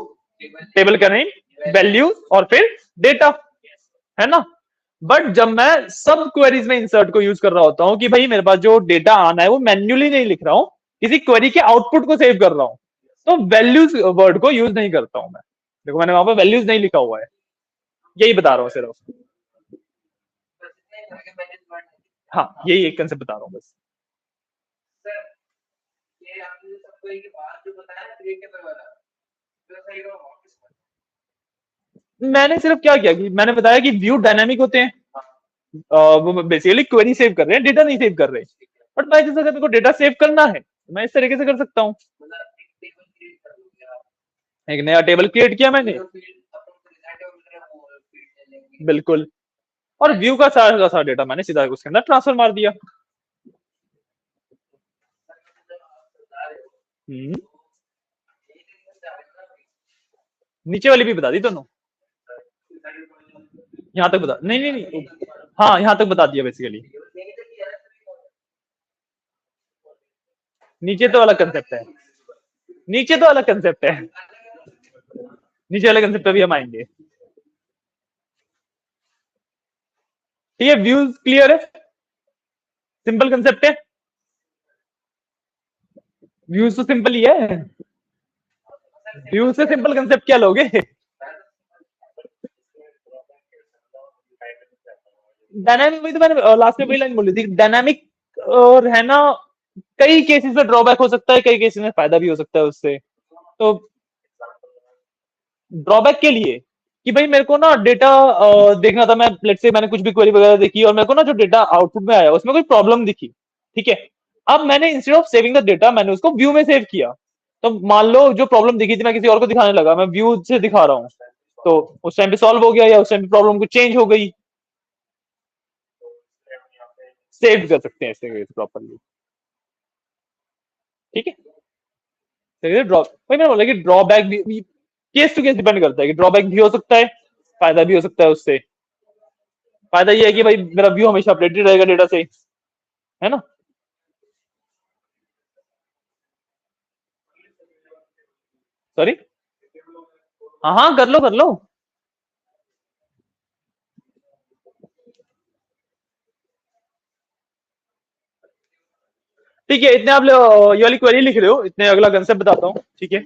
टेबल का नेम वैल्यूज और फिर डेटा, है ना। बट जब मैं सब क्वेरीज में इंसर्ट को यूज कर रहा होता हूं कि भाई मेरे पास जो डेटा आना है वो मैन्युअली नहीं लिख रहा हूं, किसी क्वेरी के आउटपुट को सेव कर रहा हूं, तो वैल्यूज वर्ड को यूज नहीं करता हूं मैं। देखो मैंने वहां पर वैल्यूज नहीं लिखा हुआ है, यही बता रहा हूं सिर्फ। बस इतने ही आगे मैनेजमेंट। हाँ, यही एक कंसेप्ट बता रहा हूँ बस। सर ये आपने सबको एक बात जो बताया ना क्रिएटिव वाला, तो सही रहा वापस मैंने सिर्फ क्या किया कि मैंने बताया कि व्यू डायनामिक होते हैं, वो बेसिकली क्वेरी सेव कर रहे हैं, डेटा नहीं सेव कर रहे। बट मैं जैसे अगर मेरे को डेटा सेव करना है तो मैं इस तरीके से कर सकता हूँ। मतलब एक टेबल क्रिएट कर दोगे आप, एक नया टेबल क्रिएट किया मैंने, जो फील्ड अपन को डिजाइन वगैरह वो फील्ड ले लेंगे। बिल्कुल, और व्यू का सारा डेटा मैंने सीधा उसके अंदर ट्रांसफर मार दिया। नीचे वाली भी बता दी दोनों, यहाँ तक बता, नहीं नहीं नहीं, हाँ यहाँ तक बता दिया बेसिकली। नीचे तो अलग कंसेप्ट है, नीचे तो अलग कंसेप्ट है, नीचे वाले कंसेप्ट पे भी हम आएंगे, ठीक है। व्यूज क्लियर है, सिंपल कंसेप्ट है, व्यूज तो सिंपल ही है, व्यूज से सिंपल कंसेप्ट क्या लोगे। डायनामिक, वही तो मैंने लास्ट में वही लाइन बोली थी, डायनामिक और है ना, कई केसेस में ड्रॉबैक हो सकता है, कई केसेस में फायदा भी हो सकता है उससे। तो ड्रॉबैक के लिए कि भाई मेरे को ना डेटा देखना था, मैं लेट्स से मैंने कुछ भी क्वेरी वगैरह देखी और मेरे को ना जो डेटा आउटपुट में आया उसमें कोई प्रॉब्लम दिखी, ठीक है। अब मैंने instead of saving the data मैंने उसको व्यू में सेव किया, तो मान लो जो प्रॉब्लम दिखी थी मैं किसी और को दिखाने लगा, मैं व्यू से दिखा रहा हूँ, तो उस टाइम पे सॉल्व हो गया या उस टाइम पे प्रॉब्लम को चेंज हो गई, सेव कर सकते हैं इसे प्रॉपरली, ठीक है। ड्रॉ वही मैंने बोला कि ड्रॉबैक भी केस टू केस डिपेंड करता है कि ड्रॉबैक भी हो सकता है, फायदा भी हो सकता है उससे। फायदा ये है कि भाई मेरा व्यू हमेशा अपडेटेड रहेगा डेटा से, है ना। सॉरी, हाँ हाँ कर लो कर लो। ठीक है, इतने आप ये वाली क्वेरी लिख रहे हो, इतने अगला कंसेप्ट बताता हूँ, ठीक है।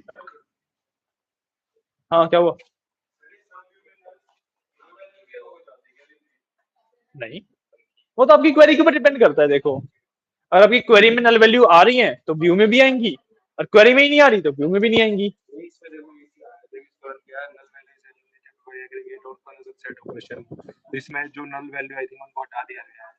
हाँ क्या हुआ? नहीं, वो तो आपकी क्वेरी के ऊपर डिपेंड करता है। देखो अगर आपकी क्वेरी में नल वैल्यू आ रही है तो व्यू में भी आएंगी, और क्वेरी में ही नहीं आ रही तो व्यू में भी नहीं आएंगी। इसमें जो नल वैल्यू आई थिंक उनको हटा दिया गया है।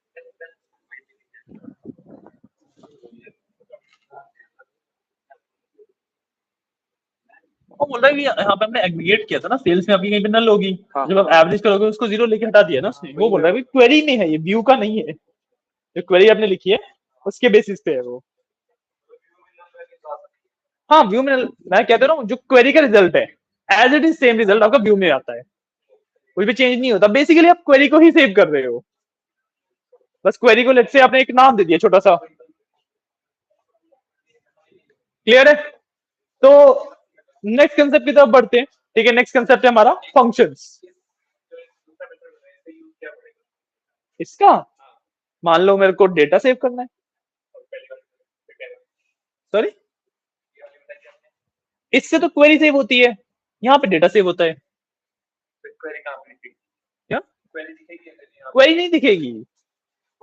वो बोल रहा है कि यहाँ पे हमने एग्रीगेट किया था ना, सेल्स में आपकी कहीं पे नल होगी, हाँ, जब आप एवरेज करोगे उसको जीरो लेके हटा दिया ना उसने। वो बोल रहा है क्वेरी में है, ये व्यू का नहीं है, जो क्वेरी आपने लिखी है उसके बेसिस पे है वो। हाँ व्यू में मैं कहता रहा हूँ जो क्वेरी का रिजल्ट है as it is same result आपका व्यू में आता है, कुछ भी चेंज नहीं होता। बेसिकली आप क्वेरी को ही सेव कर रहे हो, बस क्वेरी को लेट से आपने एक नाम दे दिया छोटा सा। क्लियर है? तो नेक्स्ट कंसेप्ट की तरफ बढ़ते हैं। ठीक है, नेक्स्ट कंसेप्ट है हमारा फंक्शंस। इसका मान लो मेरे को डेटा सेव करना है, सॉरी इससे तो क्वेरी सेव होती है, यहाँ पे डेटा सेव होता है। क्या क्वेरी नहीं दिखेगी?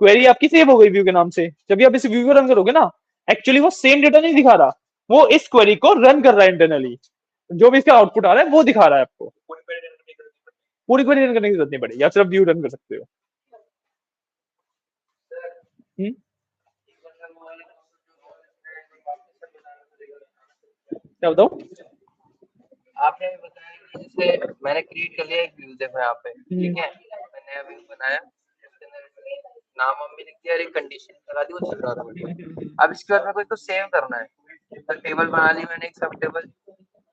क्वेरी आपकी सेव हो गई व्यू के नाम से। जब भी आप इस व्यू को रन करोगे ना, एक्चुअली वो सेम डेटा नहीं दिखा रहा, वो इस क्वेरी को रन कर रहा है इंटरनली, जो भी इसका आउटपुट आ रहा है वो दिखा रहा है आपको। पूरी क्वेरी रन करने की जरूरत नहीं पड़ेगी, आप सिर्फ व्यू रन कर सकते हो। क्या बताओ? आपने अभी बताया कि जैसे मैंने क्रिएट कर लिया एक व्यू, देखो यहाँ पे, ठीक है, मैंने अभी बनाया, उसके अंदर नाम वाम भी लिख दिया और एक कंडीशन लगा दी, वो चल रहा था बढ़िया। अब इसके बाद मेरे को इसको सेव करना है, तो टेबल बना ली मैंने, एक सब टेबल,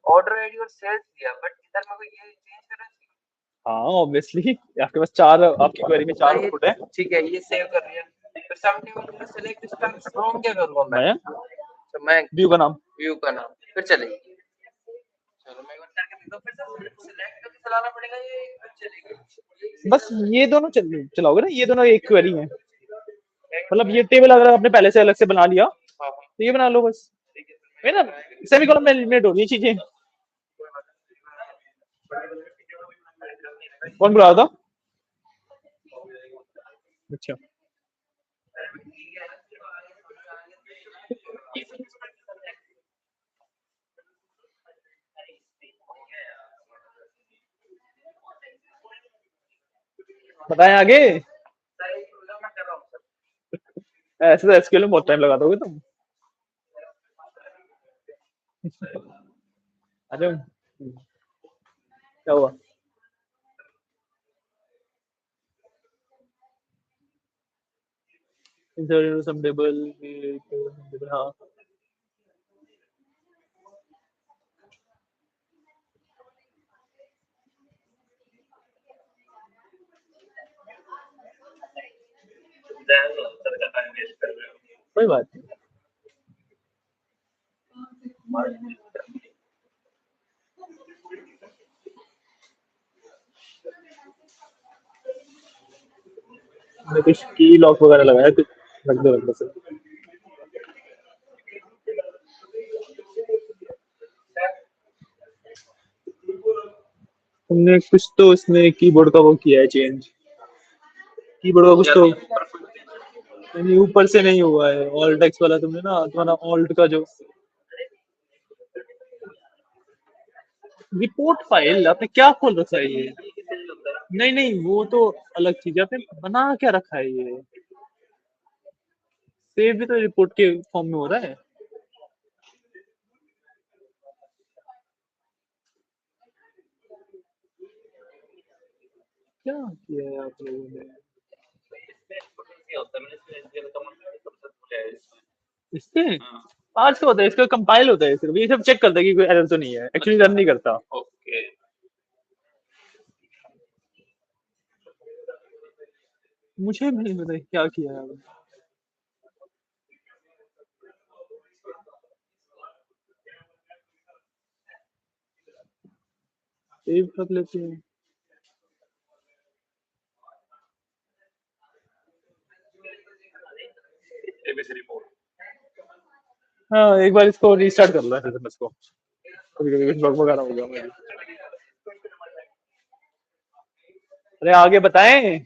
ऑर्डर आईडी और सेल्स दिया, बट इधर मेरे को ये चेंज करना चाहिए। हाँ ऑब्वियसली, आपके पास चार, आपकी क्वेरी में चार आउटपुट है। ठीक है, ये सेव कर लिया, फिर सब टेबल में सेलेक्ट स्टार फ्रॉम क्या करूंगा मैं? तो मैं व्यू का नाम, व्यू का नाम, फिर चलेगी। चलो मैं एक बार करके देखता हूं, फिर से सिलेक्ट करके चलाना पड़ेगा, ये चलेगी? बस ये दोनों चलाओगे ना, ये दोनों एक क्वेरी है। मतलब ये टेबल अगर आपने पहले से अलग से बना लिया तो ये बना लो बस, है ना, सेमीकोलन में एलिमिनेट हो रही है चीजें। कौन बुला रहा था? अच्छा, बताएं आगे। ऐसे तो एसक्यूएल में बहुत टाइम लगा दोगे तुम। अरे क्या हुआ? insert some table, हाँ कोई बात नहीं। मैंने कुछ की लॉक वगैरह लगाया, कुछ रख दो सर। तुमने कुछ तो इसमें कीबोर्ड का वो किया है चेंज, कीबोर्ड का कुछ तो नहीं, ऊपर से नहीं हुआ है। ऑल्ट एक्स वाला तुमने ना, तुम्हारा ऑल्ट का जो रिपोर्ट फाइल आपने क्या खोल रखा है ये? नहीं नहीं, वो तो अलग चीज है, आपने बना क्या रखा है ये? सेव भी तो रिपोर्ट के फॉर्म में हो रहा है। क्या किया है आप लोगों ने इससे? पार्स होता है, इसका कंपाइल होता है सिर्फ, ये सब चेक करता है कि कोई एरर तो नहीं है, एक्चुअली रन नहीं करता। ओके, मुझे भी नहीं पता क्या किया है। सेव कर लेते हैं। हाँ एक बार इसको रीस्टार्ट कर लो एसएसएमएस को, कभी-कभी कुछ बग वगैरह हो गया मेरी। अरे आगे बताएं।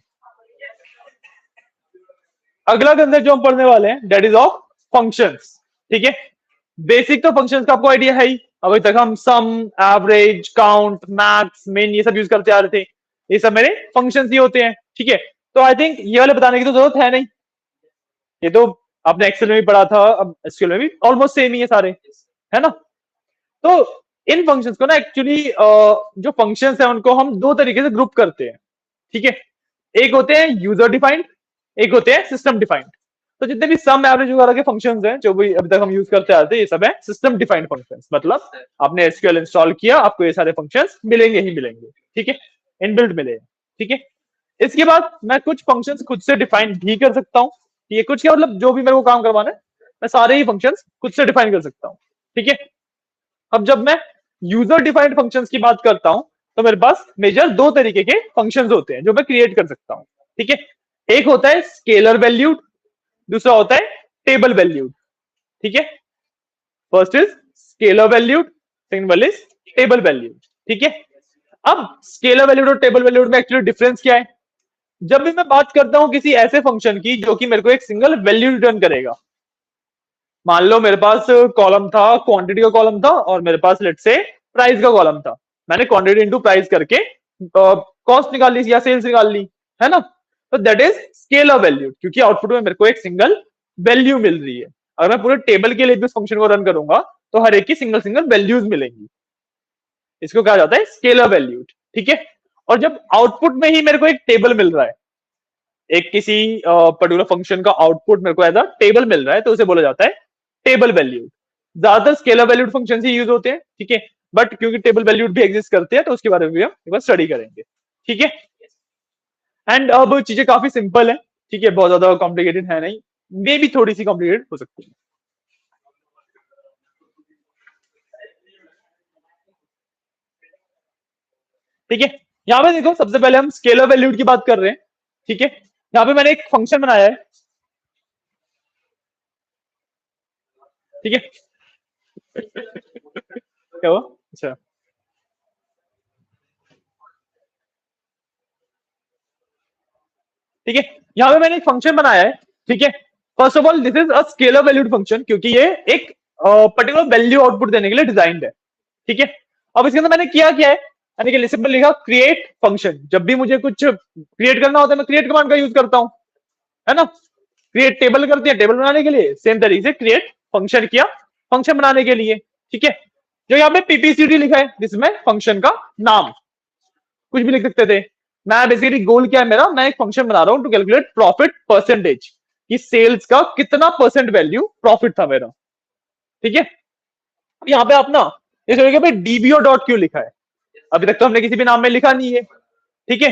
अगला कंसेप्ट जो हम पढ़ने वाले हैं दैट इज ऑफ फंक्शंस। ठीक है, बेसिक तो फंक्शंस का आपको आइडिया है ही। अभी तक हम सम, एवरेज, काउंट, मैक्स, मिन ये सब यूज करते आ रहे थे, ये सब मेरे फंक्शंस ही होते हैं। ठीक है, तो आई थिंक ये वाले बताने की तो जरूरत है नहीं, ये तो आपने एक्सेल में भी पढ़ा था, अब एसक्यूएल में भी ऑलमोस्ट सेम ही है सारे, है ना। तो इन फंक्शंस को ना एक्चुअली जो फंक्शंस है उनको हम दो तरीके से ग्रुप करते हैं। ठीक है, एक होते हैं यूजर डिफाइंड, एक होते हैं सिस्टम डिफाइंड। तो जितने भी सम एवरेज वगैरह के फंक्शंस हैं जो भी अभी तक हम यूज करते आते हैं, ये सब है सिस्टम डिफाइंड फंक्शंस। मतलब आपने एसक्यूएल इंस्टॉल किया, आपको ये सारे फंक्शंस मिलेंगे ही मिलेंगे, ठीक है, इनबिल्ट मिलेंगे, ठीक है। इसके बाद मैं कुछ फंक्शंस खुद से डिफाइन भी कर सकता हूँ, ये कुछ क्या मतलब जो भी मेरे को काम करवाना है मैं सारे ही फंक्शंस खुद से डिफाइन कर सकता हूँ, ठीक है। अब जब मैं यूजर डिफाइंड फंक्शंस की बात करता हूं तो मेरे पास मेजर दो तरीके के फंक्शंस होते हैं जो मैं क्रिएट कर सकता हूं, ठीक है। एक होता है स्केलर वैल्यूड, दूसरा होता है टेबल वैल्यूड, ठीक है। First is scalar valued, second one is table valued, ठीक है। अब स्केलर वैल्यूड और टेबल वैल्यूड में एक्चुअली डिफरेंस क्या है? जब भी मैं बात करता हूं किसी ऐसे फंक्शन की जो कि मेरे को एक सिंगल वैल्यू रिटर्न करेगा, मान लो मेरे पास कॉलम था, क्वांटिटी का कॉलम था और मेरे पास लेट से प्राइस का कॉलम था, मैंने क्वांटिटी इनटू प्राइस करके कॉस्ट निकाल ली या सेल्स निकाल ली, है ना। तो दैट इज स्केलर वैल्यू, क्योंकि आउटपुट में मेरे को एक सिंगल वैल्यू मिल रही है। अगर मैं पूरे टेबल के लिए भी उस फंक्शन को रन करूंगा तो हर एक की सिंगल सिंगल वैल्यूज मिलेंगी, इसको कहा जाता है स्केलर वैल्यू, ठीक है। और जब आउटपुट में ही मेरे को एक टेबल मिल रहा है, एक किसी पर्टिकुलर फंक्शन का आउटपुट मेरे को एज अ टेबल मिल रहा है, तो उसे बोला जाता है टेबल वैल्यूड। ज्यादातर स्केलर वैल्यूड फंक्शन ही यूज होते हैं, ठीक है, बट क्योंकि टेबल वैल्यूड भी एग्जिस्ट करते हैं तो उसके बारे में भी हम एक बार स्टडी करेंगे, ठीक है। एंड अब चीजें काफी सिंपल है, ठीक है, बहुत ज्यादा कॉम्प्लिकेटेड है नहीं, मे भी थोड़ी सी कॉम्प्लिकेटेड हो सकती है, ठीक है। यहां पे देखो सबसे पहले हम स्केलर वैल्यूड की बात कर रहे हैं, ठीक है। यहां पे मैंने एक फंक्शन बनाया है, ठीक है। क्या हुआ? अच्छा, ठीक है। यहां पे मैंने एक फंक्शन बनाया है, ठीक है। First of all this is a scalar valued function, क्योंकि ये एक पर्टिकुलर वैल्यू आउटपुट देने के लिए डिजाइंड है, ठीक है। अब इसके अंदर मैंने क्या है, यानी कि सिंपल लिखा क्रिएट फंक्शन। जब भी मुझे कुछ क्रिएट करना होता है मैं क्रिएट कमांड का यूज करता हूं, है ना। क्रिएट टेबल करते हैं टेबल बनाने के लिए, सेम तरीके से क्रिएट फंक्शन किया फंक्शन बनाने के लिए, ठीक है। जो यहाँ पे पीपीसीडी लिखा है जिसमें फंक्शन का नाम कुछ भी लिख सकते थे। मैं बेसिकली गोल क्या है मेरा, मैं एक फंक्शन बना रहा हूं टू कैलकुलेट प्रॉफिट परसेंटेज, कि सेल्स का कितना परसेंट वैल्यू प्रॉफिट था मेरा, ठीक है। यहाँ पे आप ना ये सोचिए भाई डीबीओ डॉट क्यू लिखा है, अभी तक तो हमने किसी भी नाम में लिखा नहीं है, ठीक है।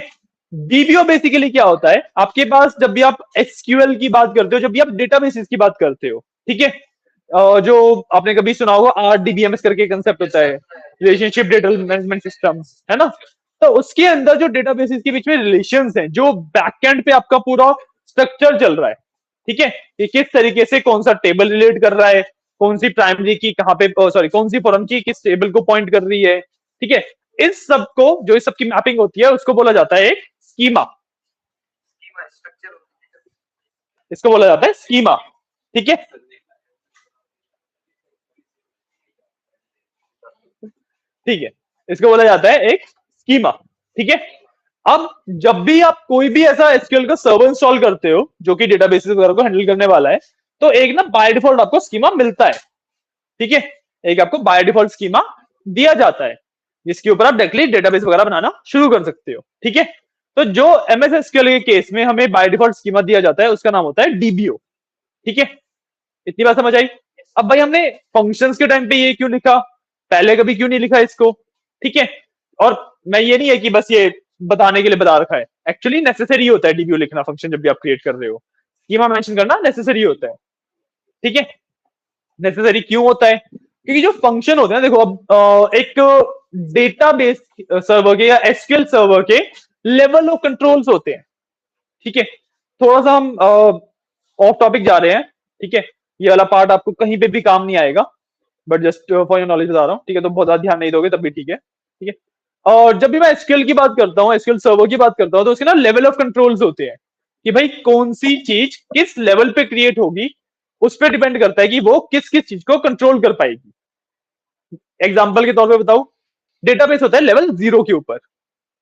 डीबीओ बेसिकली क्या होता है, आपके पास जब भी आप एसक्यूएल की बात करते हो, जब भी आप डेटाबेसेस की बात करते हो, ठीक है, जो आपने कभी सुना होगा आरडीबीएमएस करके कंसेप्ट होता है, रिलेशनशिप डेटा मैनेजमेंट सिस्टम, है ना। तो उसके अंदर जो डेटाबेसेस के बीच में रिलेशंस हैं, जो बैकएंड पे आपका पूरा स्ट्रक्चर चल रहा है, ठीक है, कि किस तरीके से कौन सा टेबल रिलेट कर रहा है, कौन सी प्राइमरी की कहां पे, सॉरी कौन सी फॉरम की किस टेबल को पॉइंट कर रही है, ठीक है। इस सब को जो इस सब की मैपिंग होती है उसको बोला जाता है एक स्कीमा, इसको बोला जाता है स्कीमा, ठीक है। ठीक है, इसको बोला जाता है एक स्कीमा, ठीक है। अब जब भी आप कोई भी ऐसा एसक्यूएल का सर्वर इंस्टॉल करते हो जो कि डेटाबेसेस वगैरह को हैंडल करने वाला है, तो एक ना बाय डिफॉल्ट आपको स्कीमा मिलता है, ठीक है। एक आपको बाय डिफॉल्ट स्कीमा दिया जाता है जिसके ऊपर आप डायरेक्टली डेटाबेस वगैरह बनाना शुरू कर सकते हो, ठीक है। तो जो एमएस एसक्यूएल के केस में हमें बाय डिफॉल्ट स्कीमा दिया जाता है उसका नाम होता है डीबीओ, ठीक है। इतनी बात समझ आई? अब भाई हमने फंक्शंस के टाइम पे ये क्यों लिखा, पहले कभी क्यों नहीं लिखा इसको, ठीक है। और मैं ये नहीं है कि बस ये बताने के लिए बता रखा है, एक्चुअली नेसेसरी होता है डीबीओ लिखना फंक्शन जब भी आप क्रिएट कर रहे हो, स्कीमा मेंशन करना नेसेसरी होता है, ठीक है। नेसेसरी क्यों होता है? क्योंकि जो फंक्शन होते हैं, देखो अब एक डेटाबेस सर्वर के या एसक्यूएल सर्वर के लेवल ऑफ कंट्रोल्स होते हैं, ठीक है। थोड़ा सा हम ऑफ टॉपिक जा रहे हैं, ठीक है, ये वाला पार्ट आपको कहीं पे भी काम नहीं आएगा, but just for your knowledge बता रहा हूँ, ठीक है। तो बहुत ज्यादा ध्यान नहीं दोगे तब भी ठीक है, ठीक है। और जब भी मैं एसक्यूएल की बात करता हूँ, एसक्यूएल सर्वर की बात करता हूँ, तो उसके ना लेवल ऑफ कंट्रोल्स होते हैं कि भाई कौन सी चीज किस लेवल पे क्रिएट होगी, उस पर डिपेंड करता है कि वो किस किस चीज को कंट्रोल कर पाएगी। एग्जाम्पल के तौर पर बताऊं, डेटाबेस होता है लेवल 0 के ऊपर,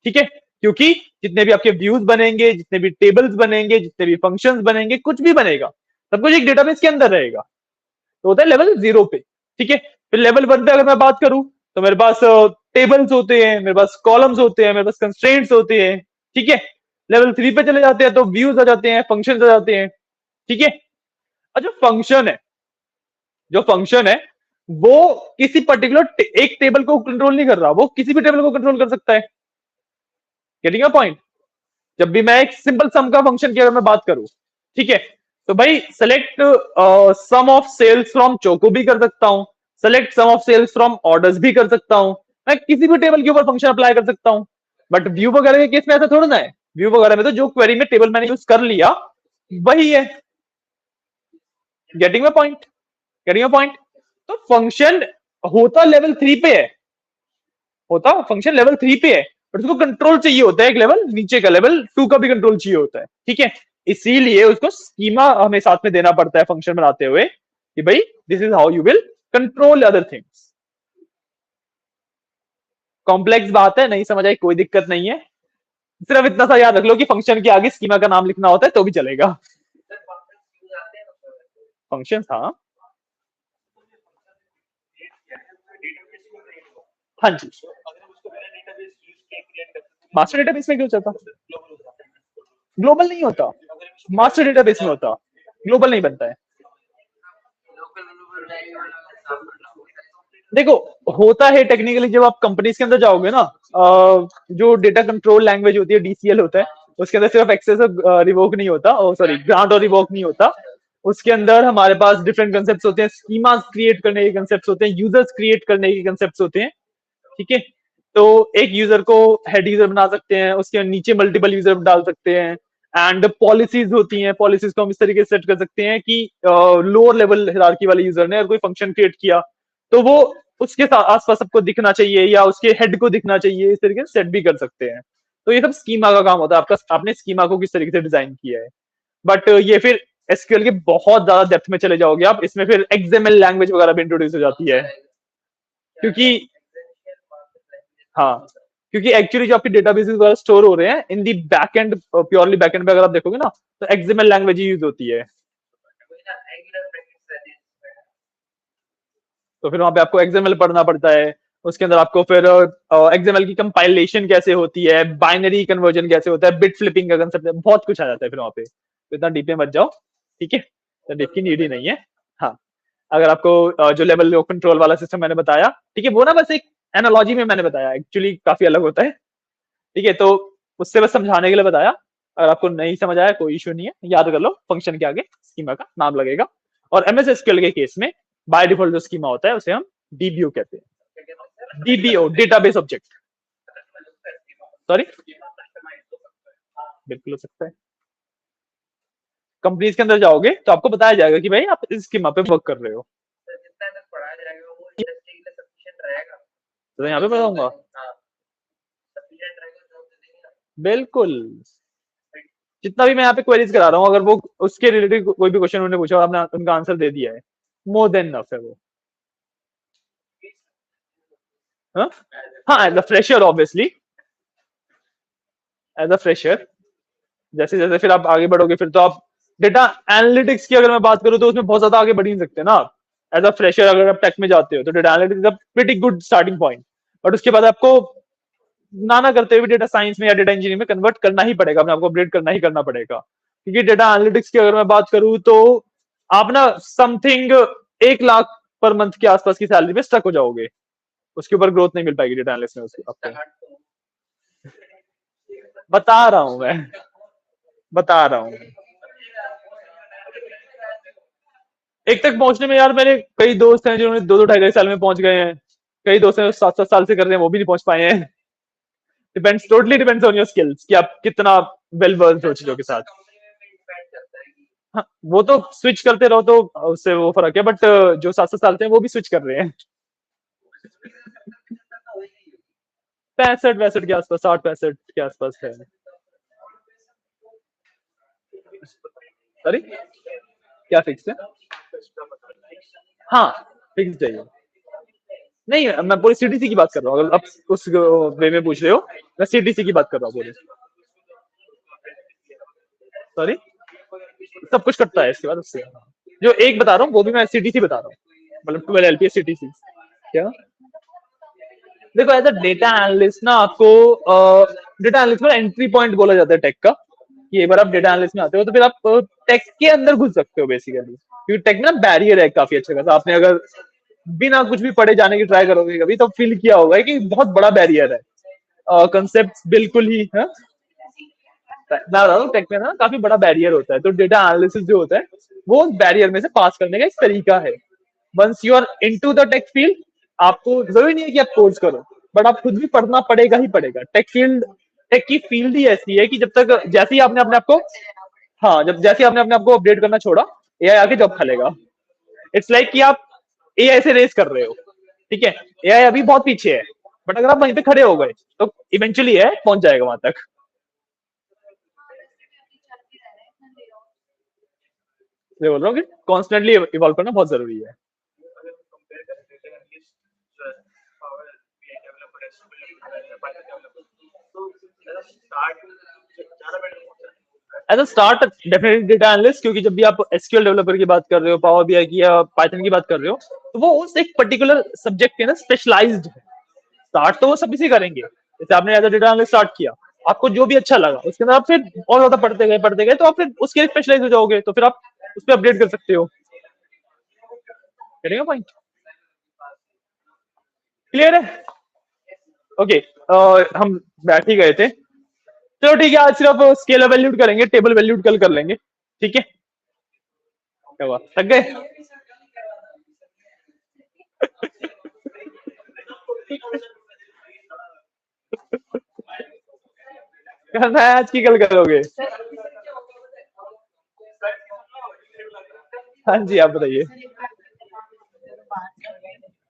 ठीक है, क्योंकि जितने भी आपके व्यूज बनेंगे, जितने भी टेबल्स बनेंगे, जितने भी फंक्शंस बनेंगे, कुछ भी बनेगा सब कुछ एक डेटाबेस के अंदर रहेगा, तो होता है लेवल 0 पे, ठीक है। फिर लेवल 1 पे अगर मैं बात करूं तो मेरे पास टेबल्स होते हैं, मेरे पास कॉलम्स होते हैं, मेरे पास कंस्ट्रेंट्स होते हैं, ठीक है। लेवल 3 पे चले जाते हैं तो व्यूज आ जाते हैं, फंक्शंस आ जाते हैं, ठीक है। जो फंक्शन है वो किसी पर्टिकुलर एक टेबल को कंट्रोल नहीं कर रहा, वो किसी भी टेबल को कंट्रोल कर सकता है। Getting a point? जब भी मैं एक सिंपल सम का फंक्शन की अगर मैं बात करूं, ठीक है, तो भाई select sum of sales from choco भी कर सकता हूं, select sum of sales from orders भी कर सकता हूं, मैं किसी भी टेबल के ऊपर फंक्शन अप्लाई कर सकता हूं। बट व्यू वगैरह के केस में ऐसा थोड़ा ना है। व्यू वगैरह में तो जो क्वेरी में टेबल मैंने यूज कर लिया वही है। Getting a point? Getting a point? तो फंक्शन होता लेवल 3 पे है, होता फंक्शन लेवल 3 पे है, बट उसको कंट्रोल चाहिए होता है एक लेवल नीचे का, लेवल 2 का भी कंट्रोल चाहिए होता है, ठीक है। इसीलिए उसको स्कीमा हमें साथ में देना पड़ता है फंक्शन बनाते हुए कि भाई this is how you will control other things. Complex बात है, नहीं समझ आई कोई दिक्कत नहीं है, सिर्फ इतना सा याद रख लो कि फंक्शन के आगे स्कीमा का नाम लिखना होता है तो भी चलेगा। फंक्शन, हाँ हाँ जी। मास्टर डेटाबेस में क्यों चलता? ग्लोबल नहीं होता, मास्टर डेटाबेस में होता, ग्लोबल नहीं बनता है। देखो होता है टेक्निकली, जब आप कंपनीज के अंदर जाओगे ना, जो डेटा कंट्रोल लैंग्वेज होती है डीसीएल होता है, उसके अंदर सिर्फ एक्सेस रिवोक नहीं होता, सॉरी ग्रांट और रिवोक नहीं होता, उसके अंदर हमारे पास डिफरेंट कंसेप्ट होते हैं, स्कीमास क्रिएट करने के कंसेप्ट होते हैं, यूजर्स क्रिएट करने के कंसेप्ट होते हैं, ठीक है। तो एक यूजर को हेड यूजर बना सकते हैं, उसके नीचे मल्टीपल यूजर डाल सकते हैं, एंड पॉलिसीज होती हैं, पॉलिसीज को हम इस तरीके से सेट कर सकते हैं कि लोअर लेवल हिरार्की वाले यूजर ने अगर कोई फंक्शन क्रिएट किया तो वो उसके आसपास सबको दिखना चाहिए या उसके हेड को दिखना चाहिए, इस तरीके से सेट भी कर सकते हैं। तो ये सब स्कीमा का काम होता है, आपका आपने स्कीमा को किस तरीके से डिजाइन किया है। बट ये फिर एसक्यूएल के बहुत ज्यादा डेप्थ में चले जाओगे आप, इसमें फिर एक्सएमएल लैंग्वेज वगैरह भी इंट्रोड्यूस हो जाती है, क्योंकि हाँ, क्योंकि एक्चुअली जो आपके डेटाबेसेस वगैरह स्टोर हो रहे हैं इन दी बैकएंड, प्योरली बैकएंड पे अगर आप देखोगे ना तो एक्सएमएल लैंग्वेज यूज होती है। तो फिर वहां पे आपको एक्सएमएल पढ़ना पड़ता है, उसके अंदर आपको फिर एक्सएमएल की कंपाइलेशन कैसे होती है, बाइनरी कन्वर्जन कैसे होता है, बिट फ्लिपिंग का कंसेप्ट है, बहुत कुछ आ जाता है फिर वहां पे, तो इतना डीप में मत जाओ, ठीक है, तो डीप की नीड ही नहीं है। हाँ, अगर आपको जो लेवल कंट्रोल वाला सिस्टम मैंने बताया, ठीक है, वो ना बस एक एनालॉजी में मैंने बताया, एक्चुअली काफी अलग होता है, ठीक है, तो उससे बस समझाने के लिए बताया। अगर आपको नहीं समझ आया कोई इशू नहीं है, याद कर लो फंक्शन के आगे स्कीमा का नाम लगेगा। और एमएस एसक्यूएल के केस में बाय डिफॉल्ट जो स्कीमा होता है उसे हम डीबीओ कहते हैं, डीबीओ डेटाबेस ऑब्जेक्ट। सॉरी, बिल्कुल हो सकता है। कंपनीज के अंदर जाओगे तो आपको बताया जाएगा कि भाई आप इस स्कीमा पे वर्क कर रहे हो, तो यहाँ पे बताऊंगा बिल्कुल। जितना भी मैं यहाँ पे क्वेरीज करा रहा हूँ, अगर वो उसके रिलेटेड कोई भी क्वेश्चन उन्होंने पूछा और आपने उनका आंसर दे दिया है, मोर देन इनफ है वो। हाँ, as a fresher obviously, as a fresher जैसे जैसे फिर आप आगे बढ़ोगे फिर तो आप डेटा एनालिटिक्स की अगर मैं बात करूँ तो उसमें बहुत ज्यादा आगे बढ़ ही नहीं सकते ना आप। एज अ फ्रेशर अगर आप टेक में जाते हो तो data analytics is a pretty good starting point, but उसके बाद आपको नाना करते हुए डेटा साइंस में या डेटा इंजीनियरिंग में कन्वर्ट करना ही पड़ेगा, अपने आपको अपग्रेड करना ही करना पड़ेगा। क्योंकि डेटा एनालिटिक्स की अगर मैं बात करूं तो आप ना समथिंग 1 लाख पर मंथ के आसपास की सैलरी में स्टक हो जाओगे, उसके ऊपर ग्रोथ नहीं मिल पाएगी डेटा एनालिस्ट में उसकी आपको। बता रहा हूं मैं, बता रहा हूं। एक तक पहुंचने में यार मेरे कई दोस्त हैं जिन्होंने 2-2 ढाई साल में पहुंच गए हैं, कई दोस्त हैं 7-7 साल से कर रहे हैं वो भी नहीं पहुंच पाए हैं। Depends, totally depends on your skills कि आप कितना वेल वर्स्ड हो चीजों के साथ। हाँ, वो तो स्विच करते रहो तो उससे वो फर्क है, बट जो 7-7 साल थे वो भी स्विच कर रहे हैं। 65-65 के आसपास, 60-65 के आसपास है। सॉरी, क्या फिक्स है? हाँ, फिक्स चाहिए। नहीं, मैं पूरी सीटीसी की बात कर रहा हूँ, अगर आप उस वे में पूछ रहे हो, मैं सीटीसी की बात कर रहा हूँ पूरी। सॉरी, सब कुछ कटता है इसके बाद उससे। जो एक बता रहा हूँ वो भी मैं सीटीसी बता रहा हूँ, मतलब 12 एलपीएस सीटीसी। क्या? देखो एज अ डेटा एनालिस्ट ना आपको डेटा एनालिस्ट में एंट्री पॉइंट बोला जाता है टेक का, कि एक बार आप डेटा एनालिस्ट में आते हो तो फिर आप टेक के अंदर घुस सकते हो बेसिकली, क्योंकि टेक में ना बैरियर है काफी अच्छा खासा। आपने अगर बिना कुछ भी पढ़े जाने की ट्राई करोगे कभी तो फील किया होगा कि बहुत बड़ा बैरियर है, कंसेप्ट बिल्कुल ही है। मैं बता रहा हूँ टेक में ना काफी बड़ा बैरियर होता है, तो डेटा एनालिसिस जो होता है वो उस बैरियर में से पास करने का एक तरीका है। Once you are into the tech field, आपको जरूरी नहीं है कि आप कोर्स करो, बट आप खुद भी पढ़ना पड़ेगा ही पड़ेगा। टेक की फील्ड ही ऐसी है कि जब तक जैसे ही आपने अपने आप को, हाँ, जब जैसे ही आपने अपने आप को अपडेट करना छोड़ा, एआई आके जॉब खा लेगा। इट्स लाइक कि आप एआई से रेस कर रहे हो, ठीक है, एआई अभी बहुत पीछे है, बट अगर आप वहीं पे खड़े हो गए तो इवेंचुअली एआई पहुंच जाएगा वहां तक। मैं बोल रहा हूँ कि कॉन्स्टेंटली इवॉल्व करना बहुत जरूरी है। अगर हम कंपेयर करें data analyst power BI developer SQL developer, तो एज अ स्टार्ट ज्यादा बेटर कौन सा है? As a start definitely data analyst, क्योंकि जब भी आप एसक्यूएल डेवलपर की बात कर रहे हो, पावर बीआई की या पाइथन की बात कर रहे हो, तो वो उस एक पर्टिकुलर सब्जेक्ट के ना स्पेशलाइज्ड है। स्टार्ट तो वो सभी से करेंगे, जैसे आपने as a data analyst start किया, आपको जो भी अच्छा लगा उसके अंदर आप फिर और ज्यादा पढ़ते गए तो आप फिर उसके स्पेशलाइज हो जाओगे, तो फिर आप उस पर अपडेट कर सकते हो। करेगा पॉइंट क्लियर है? ओके, हम बैठ ही गए थे। चलो ठीक है, आज सिर्फ स्केलर वैल्यूड करेंगे, टेबल वैल्यूड कल कर लेंगे, ठीक है? क्या हुआ, थक गए? करना है आज की कल करोगे? हाँ जी, आप बताइए।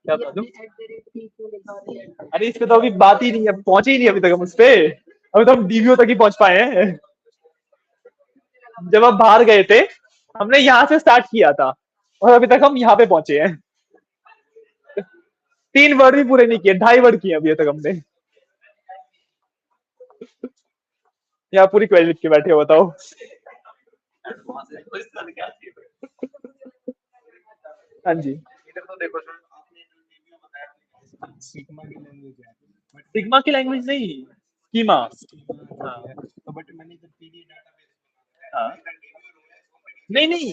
क्या बता दूं? अरे इस पे तो अभी बात ही नहीं है, पहुंचे ही नहीं अभी तक हम उस पे। अभी तो हम डीवीओ तक ही पहुंच पाए हैं। जब हम बाहर गए थे हमने यहाँ से स्टार्ट किया था, और अभी तक हम यहाँ पे पहुंचे हैं। 3 वर्ड भी पूरे नहीं किए, 2.5 वर्ड किए अभी तक हमने। यहाँ पूरी क्वेरी लिख के बैठे हो, बताओ। हाँ जी, इधर तो देखो सर, आपने जो रिव्यू बताया सिग्मा की लैंग्वेज है, बट सिग्मा की लैंग्वेज नहीं, स्कीमा। स्कीमा है, तो बट मैंने जब पीडी डेटाबेस हाँ, नहीं नहीं,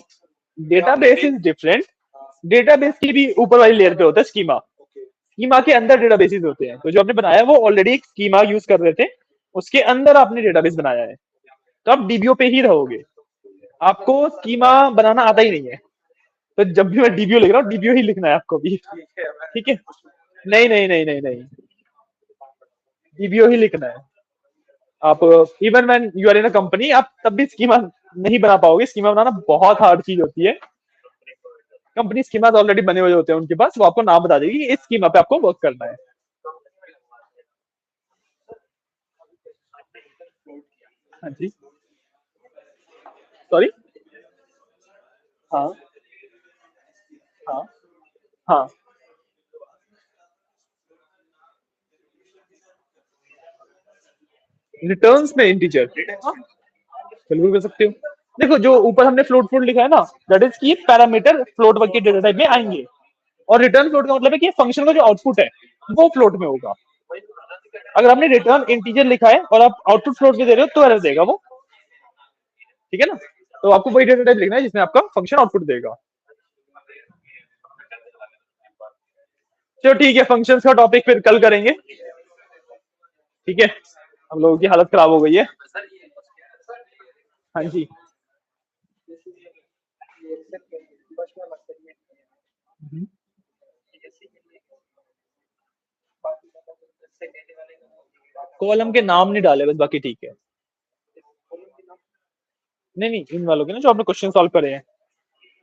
डेटाबेस इज डिफरेंट। डेटाबेस की भी ऊपर वाली लेयर पे होता है स्कीमा। स्कीमा के अंदर डेटाबेसेस होते हैं, तो जो आपने बनाया है वो ऑलरेडी एक स्कीमा यूज कर रहे थे, उसके अंदर आपने डेटाबेस बनाया है, तो आप डीबीओ पे ही रहोगे। आपको स्कीमा बनाना आता ही नहीं है, तो जब भी मैं डीबीओ लिख रहा हूँ डीबीओ ही लिखना है आपको भी, ठीक है? नहीं नहीं नहीं नहीं नहीं, डीबीओ ही लिखना है। आप even when you are in a company, आप तब भी स्कीमा नहीं बना पाओगे। स्कीमा बनाना बहुत हार्ड चीज होती है। कंपनी स्कीमा ऑलरेडी बने हुए होते हैं उनके पास, वो आपको नाम बता देगी इस स्कीमा पे आपको वर्क करना है। हाँ जी, सॉरी। हाँ हाँ हाँ, रिटर्न्स में इंटीजर, बिल्कुल कर सकते हो। देखो जो ऊपर हमने फ्लोट फ्लोट लिखा है ना, दैट इज की पैरामीटर फ्लोट वर्क के डेटा टाइप में आएंगे, और रिटर्न फ्लोट का मतलब है कि फंक्शन का जो आउटपुट है वो फ्लोट में होगा। अगर आपने रिटर्न इंटीजर लिखा है और आप आउटपुट फ्लोट में दे रहे हो तो एरर देगा वो, ठीक है ना? तो आपको वही डेटा टाइप लिखना है जिसमें आपका फंक्शन आउटपुट देगा। चलो ठीक है, फंक्शंस का टॉपिक फिर कल करेंगे, ठीक है? हम लोगों की हालत खराब हो गई है। हाँ जी, कॉलम के नाम नहीं डाले बस, बाकी ठीक है। नहीं नहीं, इन वालों के ना जो आपने क्वेश्चन सॉल्व करे हैं,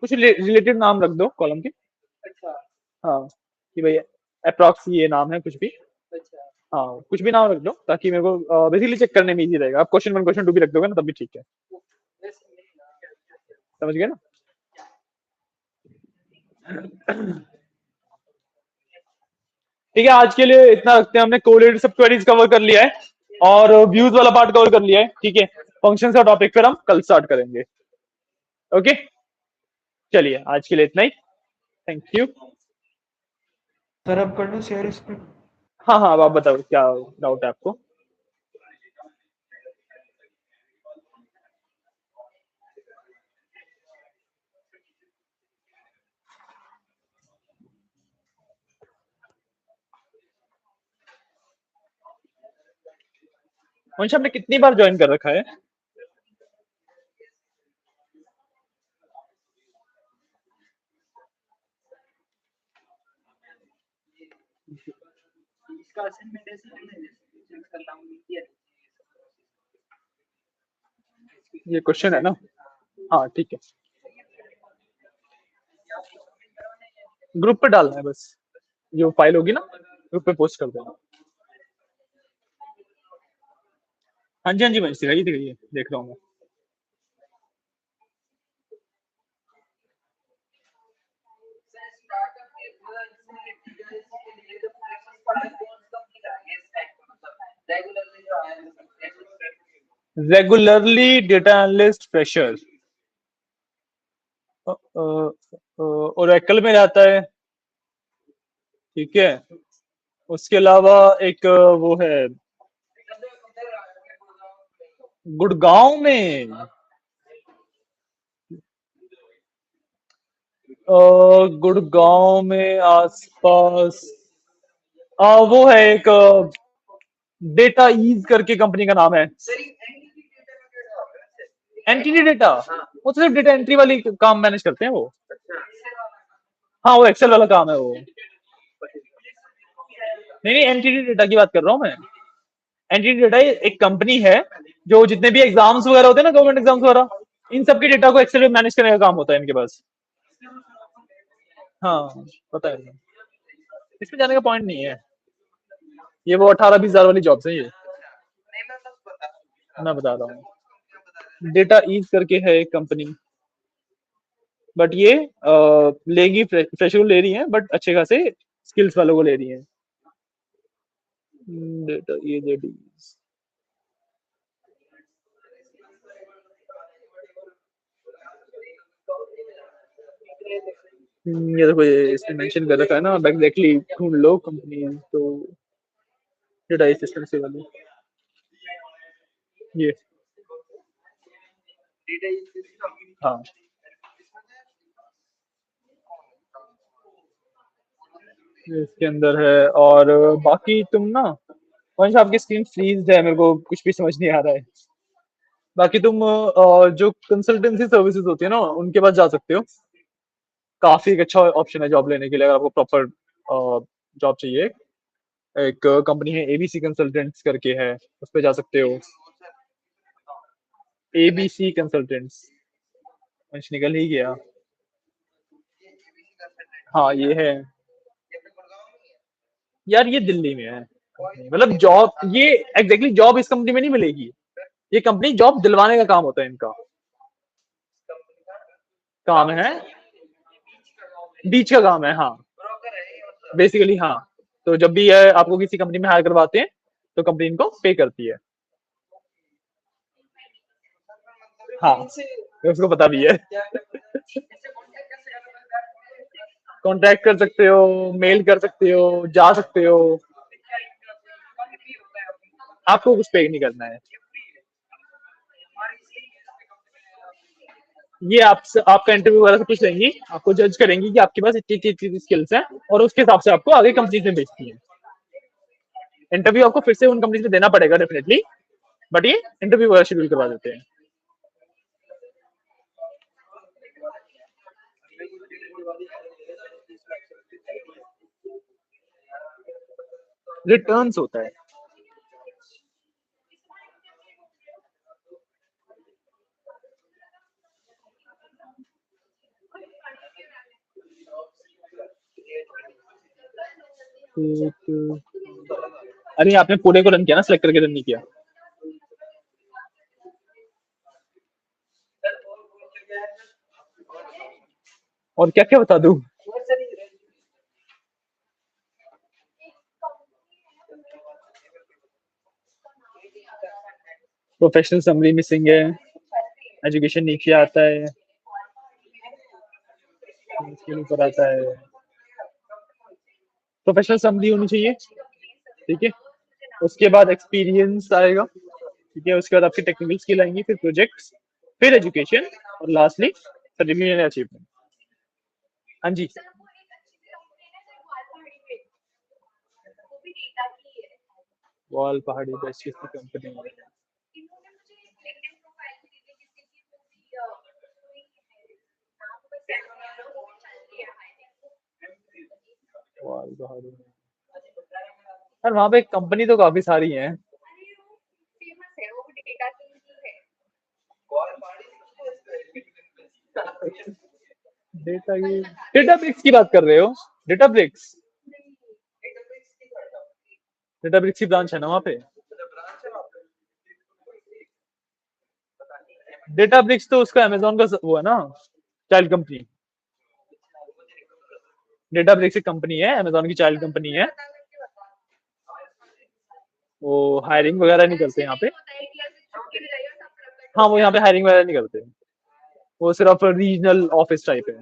कुछ रिलेटेड नाम रख दो कॉलम के। हाँ, कि भाई अप्रॉक्स ये नाम है कुछ भी। हाँ, कुछ भी नाम रख दो ताकि मेरे को बेसिकली चेक करने में इजी रहेगा। आप क्वेश्चन 1 क्वेश्चन 2 भी रख दोगे ना तब भी ठीक है, समझ गए ना? ठीक है, आज के लिए इतना रखते हैं। हमने कोरिलेटेड सब क्वेरीज कवर कर लिया है और व्यूज वाला पार्ट कवर कर लिया है, ठीक है? फंक्शंस का टॉपिक फिर हम कल स्टार्ट करेंगे। ओके, चलिए आज के लिए इतना ही, थैंक यू। सर अब कर दूं शेयर इस पे? हाँ हाँ, अब आप बताओ क्या डाउट है आपको? वंश आपने कितनी बार ज्वाइन कर रखा है? इसका असाइनमेंट ऐसे नहीं है जैसे इसका नाम किया ये क्वेश्चन है ना? हाँ ठीक है, ग्रुप पे डालना है बस, जो फाइल होगी ना ग्रुप पे पोस्ट कर देना। हाँ जी हाँ जी वंश दिखाइए दिखाइए, देख रहा हूँ मैं। Regularly data analyst fresher Oracle में रहता है, ठीक है। उसके अलावा एक वो है गुड़गांव में, गुड़गांव में आसपास वो है एक डेटा ईज करके कंपनी का नाम है। एंटिटी डेटा, वो तो सिर्फ डेटा एंट्री वाली काम मैनेज करते हैं वो। हाँ वो एक्सेल वाला काम है वो। नहीं नहीं एंटिटी डेटा की बात कर रहा हूँ मैं। एंटिटी डेटा एक कंपनी है जो जितने भी एग्जाम्स वगैरह होते हैं ना, गवर्नमेंट एग्जाम्स वगैरह, इन सब के डेटा को एक्सेल में मैनेज करने का काम होता है इनके पास। हाँ पता है, इसमें जाने का पॉइंट नहीं है, ये वो 18-20 हजार वाली जॉब्स है ये, मैं बता रहा हूँ। डेटा ईज करके है एक कंपनी, बट ये लेगी, फ्रेशर को ले रही है, बट अच्छे खासे स्किल्स वालों को ले रही है। डेटा ईज ये देखो, ये इसमें मेंशन कर रखा है ना, एग्जैक्टली ढूंढ लो कंपनी तो डेटा सिस्टम से वाली ये। हाँ इसके अंदर है। और बाकी तुम ना, वंश आपकी स्क्रीन फ्रीज है, मेरे को कुछ भी समझ नहीं आ रहा है। बाकी तुम जो कंसल्टेंसी सर्विसेज होती है ना उनके पास जा सकते हो, काफी एक अच्छा ऑप्शन है जॉब लेने के लिए, अगर आपको प्रॉपर जॉब चाहिए। एक कंपनी है एबीसी कंसल्टेंट्स करके है, उस पर जा सकते हो। एबीसी कंसल्टेंट्स, वंश निकल ही गया। हाँ ये है यार, ये दिल्ली में है। मतलब जॉब ये एग्जैक्टली जॉब इस कंपनी में नहीं मिलेगी, ये कंपनी जॉब दिलवाने का काम होता है इनका, काम है बीच का काम है। हाँ बेसिकली हाँ, तो जब भी ये आपको किसी कंपनी में हायर करवाते हैं तो कंपनी इनको पे करती है। हाँ उसको पता भी है। कांटेक्ट कर सकते हो, मेल कर सकते हो, जा सकते हो, आपको कुछ पे नहीं करना है। ये आपसे आपका इंटरव्यू वगैरह से पूछ लेंगी, आपको जज करेंगी कि आपके पास इतनी इतनी स्किल्स हैं, और उसके हिसाब से आपको आगे कंपनी में भेजती है। इंटरव्यू आपको फिर से उन कंपनी में देना पड़ेगा डेफिनेटली, बट ये इंटरव्यू वगैरह शेड्यूल करवा देते हैं। रिटर्न्स होता है। अरे आपने पूरे को रन किया ना, सेलेक्ट करके रन नहीं किया। और क्या क्या बता दूं? प्रोफेशनल समरी मिसिंग है, एजुकेशन नीचे आता है, इसके ऊपर आता है प्रोफेशनल समरी होनी चाहिए, ठीक है। उसके बाद एक्सपीरियंस आएगा, ठीक है। उसके बाद आपकी टेक्निकल स्किल आएंगी, फिर प्रोजेक्ट्स, फिर एजुकेशन, और लास्टली सर्टिफिकेट अचीवमेंट। हाँ जी वॉल पहाड़ी बेस्ट किसकी कंपनी है? इन्होंने मुझे एक लिंक्डइन प्रोफाइल भी दी थी किसी की पूरी कोई है नाम बस याद नहीं आ रहा वो भी चल रही है हायरिंग। वॉल पहाड़ी यार वहाँ पे कंपनी तो काफी सारी हैं। अरे वो फेमस है वो डेटा की ही है। डेटा की डेटा ब्रिक्स की बात कर रहे हो? डेटा ब्रिक्स डेटा ब्रिक्स की ब्रांच है ना वहाँ पे? डेटा ब्रिक्स तो उसका अमेजोन का वो है ना, चाइल्ड कंपनी। डेटा ब्रिक्स एक कंपनी है, अमेजोन की चाइल्ड कंपनी है। वो हायरिंग वगैरह नहीं करते यहाँ पे। हाँ वो यहाँ पे हायरिंग वगैरह नहीं करते, वो सिर्फ रीजनल ऑफिस टाइप है।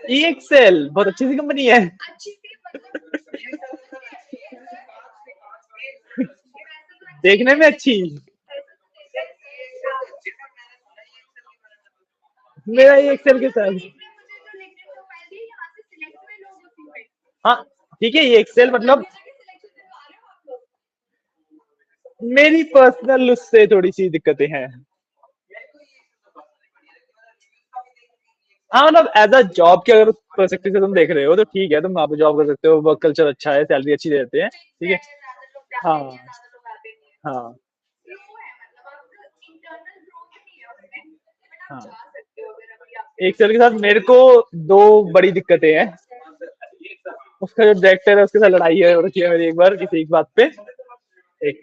ई एक्सेल बहुत अच्छी सी कंपनी है। अच्छी सी मतलब देखने में अच्छी। मेरा ई एक्सेल के साथ। हाँ ठीक है, ये एक्सेल मतलब मेरी पर्सनल उससे थोड़ी सी दिक्कतें हैं। हाँ मतलब एज अ जॉब के अगर पर्सपेक्टिव से तुम देख रहे हो तो ठीक है, तुम वहाँ पे जॉब कर सकते हो, वर्क कल्चर अच्छा है, सैलरी अच्छी देते हैं, ठीक है। हाँ हाँ हाँ। एक्सेल के साथ मेरे को दो बड़ी दिक्कतें हैं। उसका जो डायरेक्टर है उसके साथ लड़ाई हो रखी है मेरी एक बार किसी एक बात पे। एक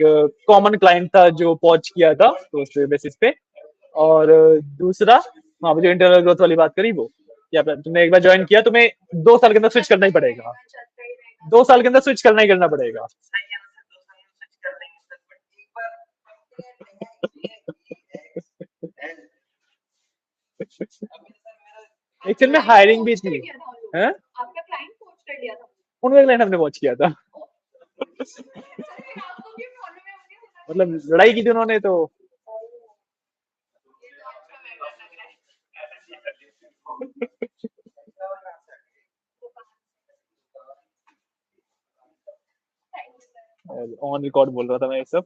कॉमन क्लाइंट था जो पहुंच किया था तो उस बेसिस पे। और दूसरा वहाँ पे जो इंटरनल ग्रोथ वाली बात करी वो, या तुमने एक बार ज्वाइन किया तुम्हें 2 साल के अंदर स्विच करना ही पड़ेगा। 2 साल के अंदर स्विच करना ही करना पड़ेगा। एक्चुअल में हायरिंग भी थी है, आपका क्लाइंट पोस्ट कर दिया था उनका क्लाइंट हमने पहुंच किया था। आपको भी प्रॉब्लम है मुझे मतलब लड़ाई की थी उन्होंने तो। ऑन रिकॉर्ड बोल रहा था मैं ये सब।